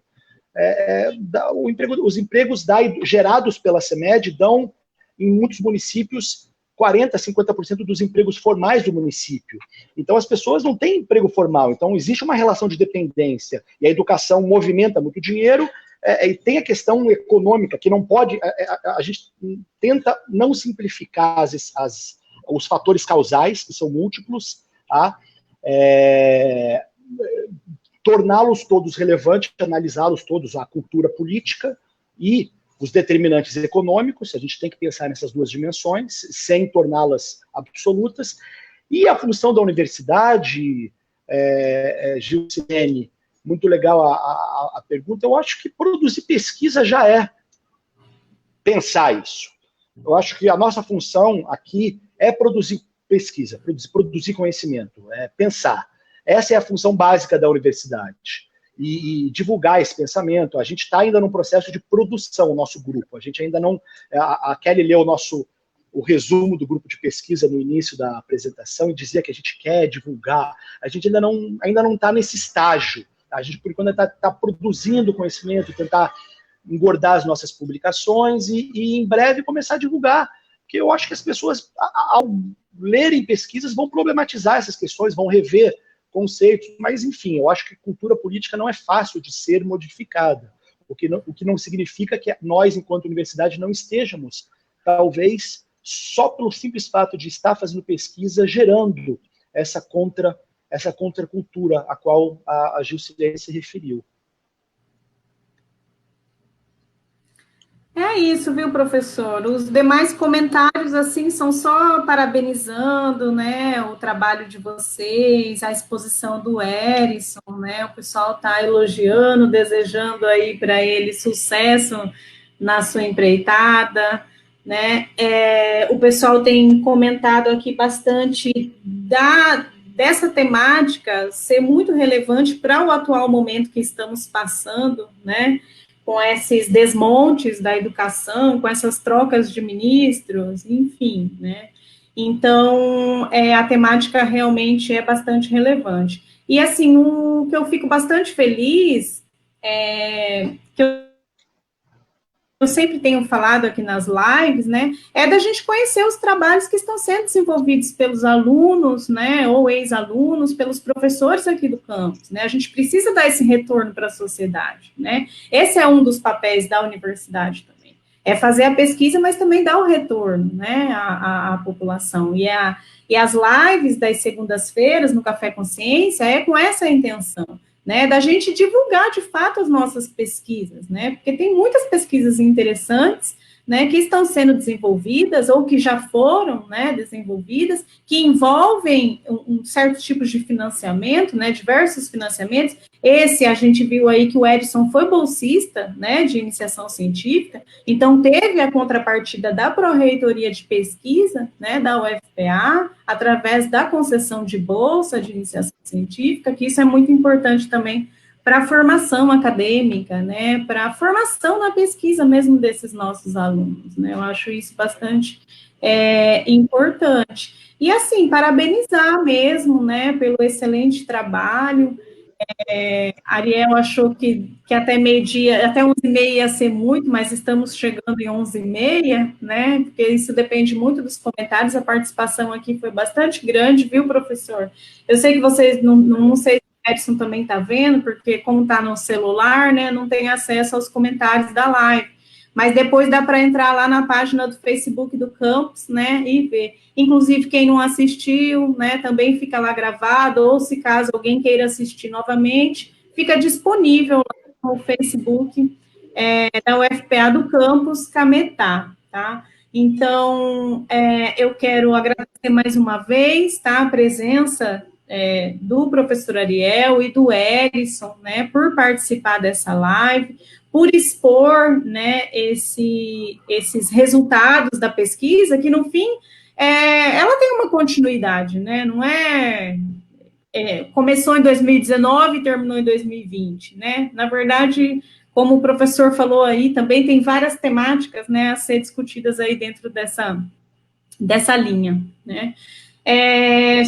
Os empregos gerados pela CEMED dão, em muitos municípios, 40%, 50% dos empregos formais do município. Então, as pessoas não têm emprego formal, então existe uma relação de dependência, e a educação movimenta muito dinheiro, e tem a questão econômica, que não pode... A gente tenta não simplificar os fatores causais, que são múltiplos, tá? Torná-los todos relevantes, analisá-los todos, a cultura política e os determinantes econômicos, a gente tem que pensar nessas duas dimensões, sem torná-las absolutas. E a função da universidade, Gilcine, muito legal a pergunta, eu acho que produzir pesquisa já é pensar isso. Eu acho que a nossa função aqui é produzir pesquisa, produzir conhecimento, pensar. Essa é a função básica da universidade. E divulgar esse pensamento. A gente está ainda num processo de produção, o nosso grupo. A gente ainda não... A Kelly leu o resumo do grupo de pesquisa no início da apresentação e dizia que a gente quer divulgar. A gente ainda não está nesse estágio. A gente, por enquanto, está produzindo conhecimento, tentar engordar as nossas publicações e em breve começar a divulgar. Porque eu acho que as pessoas, ao lerem pesquisas, vão problematizar essas questões, vão rever conceitos, mas, enfim, eu acho que cultura política não é fácil de ser modificada, o que não significa que nós, enquanto universidade, não estejamos, talvez, só pelo simples fato de estar fazendo pesquisa, gerando essa contracultura a qual a Gilcine se referiu. É isso, viu, professor? Os demais comentários, assim, são só parabenizando, né, o trabalho de vocês, a exposição do Erison, né, o pessoal está elogiando, desejando aí para ele sucesso na sua empreitada, né, o pessoal tem comentado aqui bastante dessa temática ser muito relevante para o atual momento que estamos passando, né, com esses desmontes da educação, com essas trocas de ministros, enfim, né? Então, a temática realmente é bastante relevante. E, assim, o que eu fico bastante feliz que eu sempre tenho falado aqui nas lives, né, é da gente conhecer os trabalhos que estão sendo desenvolvidos pelos alunos, né, ou ex-alunos, pelos professores aqui do campus, né, a gente precisa dar esse retorno para a sociedade, né, esse é um dos papéis da universidade também, é fazer a pesquisa, mas também dar o retorno, né, à população, e as lives das segundas-feiras no Café Consciência é com essa intenção, né, da gente divulgar, de fato, as nossas pesquisas, né, porque tem muitas pesquisas interessantes, né, que estão sendo desenvolvidas, ou que já foram, né, desenvolvidas, que envolvem certos tipos de financiamento, né, diversos financiamentos. Esse, a gente viu aí que o Erison foi bolsista, né, de iniciação científica, então teve a contrapartida da Pró-Reitoria de Pesquisa, né, da UFPA, através da concessão de bolsa de iniciação científica, que isso é muito importante também para a formação acadêmica, né, para a formação na pesquisa mesmo desses nossos alunos, né, eu acho isso bastante importante. E, assim, parabenizar mesmo, né, pelo excelente trabalho. Ariel achou que até meio-dia, até 11h30 ia ser muito, mas estamos chegando em 11h30, né, porque isso depende muito dos comentários, a participação aqui foi bastante grande, viu, professor? Eu sei que vocês, não sei se o Edson também está vendo, porque como está no celular, né, não tem acesso aos comentários da live, mas depois dá para entrar lá na página do Facebook do campus, né, e ver. Inclusive, quem não assistiu, né, também fica lá gravado, ou se caso alguém queira assistir novamente, fica disponível lá no Facebook da UFPA do campus Cametá, tá? Então, eu quero agradecer mais uma vez, tá, a presença do professor Ariel e do Edson, né, por participar dessa live, por expor, né, esses resultados da pesquisa, que no fim, ela tem uma continuidade, né, não começou em 2019 e terminou em 2020, né, na verdade, como o professor falou aí, também tem várias temáticas, né, a ser discutidas aí dentro dessa linha, né.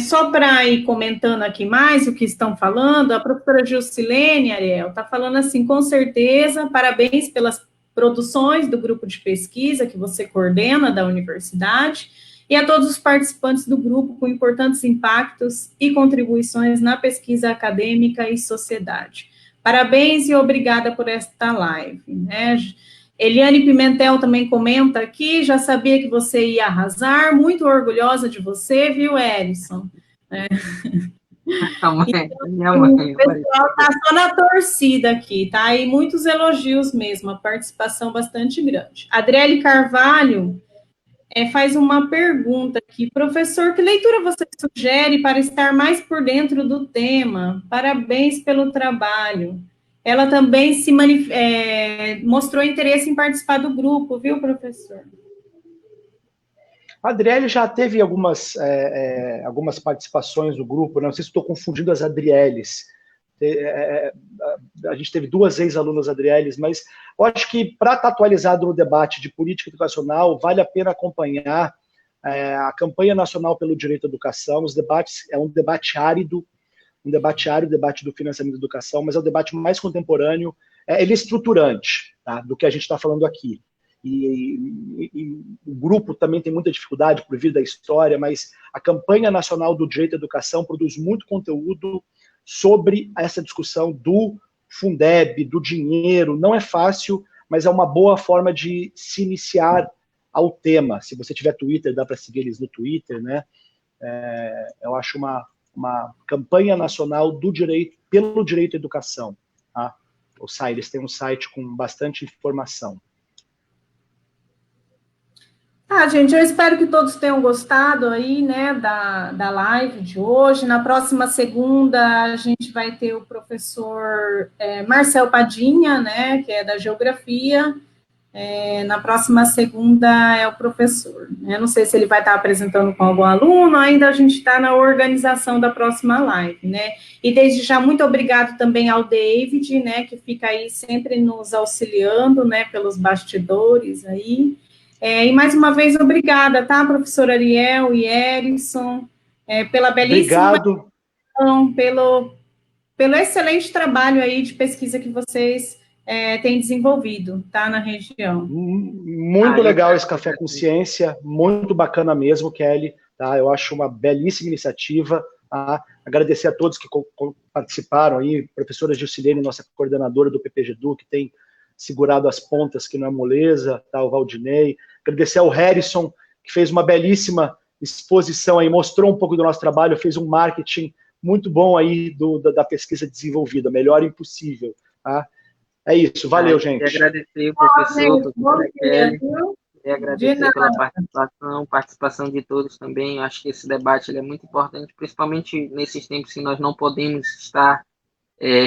Só para ir comentando aqui mais o que estão falando, a professora Gilcilene, Ariel, está falando assim, com certeza, parabéns pelas produções do grupo de pesquisa que você coordena da universidade, e a todos os participantes do grupo com importantes impactos e contribuições na pesquisa acadêmica e sociedade. Parabéns e obrigada por esta live, né? Eliane Pimentel também comenta aqui, já sabia que você ia arrasar, muito orgulhosa de você, viu, Edson? A mãe, Então, minha mãe, o pessoal está só na torcida aqui, tá? E muitos elogios mesmo, a participação bastante grande. Adriele Carvalho faz uma pergunta aqui. Professor, que leitura você sugere para estar mais por dentro do tema? Parabéns pelo trabalho. Ela também mostrou interesse em participar do grupo, viu, professor? A Adriele já teve algumas participações no grupo, não sei se estou confundindo as Adrieles. A gente teve 2 ex-alunas Adrieles, mas eu acho que para estar atualizado no debate de política educacional, vale a pena acompanhar a campanha nacional pelo direito à educação. Os debates, é um debate árido, o debate do financiamento da educação, mas é o debate mais contemporâneo, ele é estruturante, tá, do que a gente está falando aqui. E o grupo também tem muita dificuldade por vir da história, mas a campanha nacional do direito à educação produz muito conteúdo sobre essa discussão do Fundeb, do dinheiro. Não é fácil, mas é uma boa forma de se iniciar ao tema. Se você tiver Twitter, dá para seguir eles no Twitter, né? Eu acho uma campanha nacional do direito, pelo direito à educação. Tá? Eles têm um site com bastante informação. Gente, eu espero que todos tenham gostado aí, né, da live de hoje. Na próxima segunda, a gente vai ter o professor Marcel Padinha, né, que é da Geografia. Na próxima segunda é o professor. Eu não sei se ele vai estar apresentando com algum aluno, ainda a gente está na organização da próxima live, né. E desde já, muito obrigado também ao David, né, que fica aí sempre nos auxiliando, né, pelos bastidores aí. E mais uma vez, obrigada, tá, professor Ariel e Erison, pela belíssima pelo excelente trabalho aí de pesquisa que vocês têm desenvolvido, tá, na região. Muito legal esse Café com Ciência, muito bacana mesmo, Kelly, tá? Eu acho uma belíssima iniciativa, tá? Agradecer a todos que participaram aí, professora Gilcilene, nossa coordenadora do PPGEDU, que tem segurado as pontas, que não é moleza, tá? O Valdinei. Agradecer ao Harrison, que fez uma belíssima exposição aí, mostrou um pouco do nosso trabalho, fez um marketing muito bom aí da pesquisa desenvolvida, melhor impossível, tá? É isso, valeu, gente. Queria agradecer o professor, Kelly, queria agradecer pela participação de todos também. Eu acho que esse debate ele é muito importante, principalmente nesses tempos que nós não podemos estar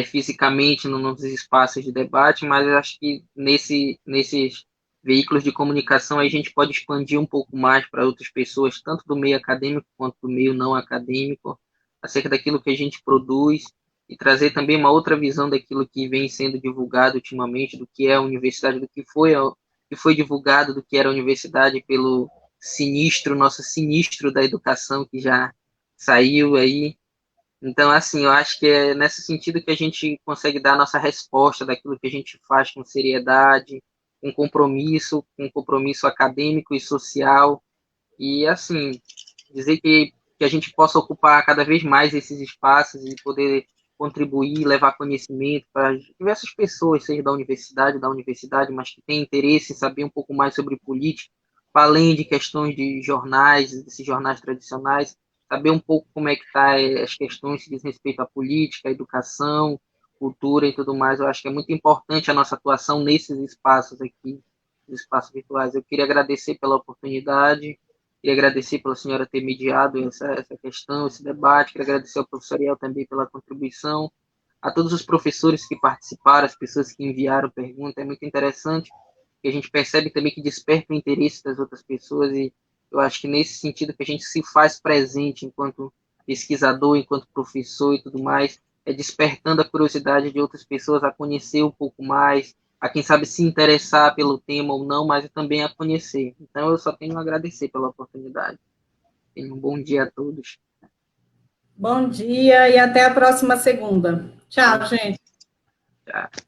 fisicamente nos espaços de debate, mas eu acho que nesses veículos de comunicação a gente pode expandir um pouco mais para outras pessoas, tanto do meio acadêmico quanto do meio não acadêmico, acerca daquilo que a gente produz e trazer também uma outra visão daquilo que vem sendo divulgado ultimamente, do que é a universidade, do que foi divulgado, do que era a universidade pelo nosso sinistro da educação, que já saiu aí. Então, assim, eu acho que é nesse sentido que a gente consegue dar a nossa resposta daquilo que a gente faz com seriedade, com compromisso acadêmico e social, e, assim, dizer que a gente possa ocupar cada vez mais esses espaços e poder contribuir, levar conhecimento para diversas pessoas, seja da universidade, mas que têm interesse em saber um pouco mais sobre política, para além de questões de jornais, desses jornais tradicionais, saber um pouco como é que tá as questões que diz respeito à política, à educação, cultura e tudo mais. Eu acho que é muito importante a nossa atuação nesses espaços aqui, nos espaços virtuais. Eu queria agradecer pela oportunidade, queria agradecer pela senhora ter mediado essa questão, esse debate. Queria agradecer ao professor Ariel também pela contribuição, a todos os professores que participaram, as pessoas que enviaram perguntas. É muito interessante, que a gente percebe também que desperta o interesse das outras pessoas, e eu acho que nesse sentido que a gente se faz presente enquanto pesquisador, enquanto professor e tudo mais, é despertando a curiosidade de outras pessoas a conhecer um pouco mais, a quem sabe se interessar pelo tema ou não, mas também a conhecer. Então eu só tenho a agradecer pela oportunidade. Tenham um bom dia a todos. Bom dia e até a próxima segunda. Tchau, gente. Tchau.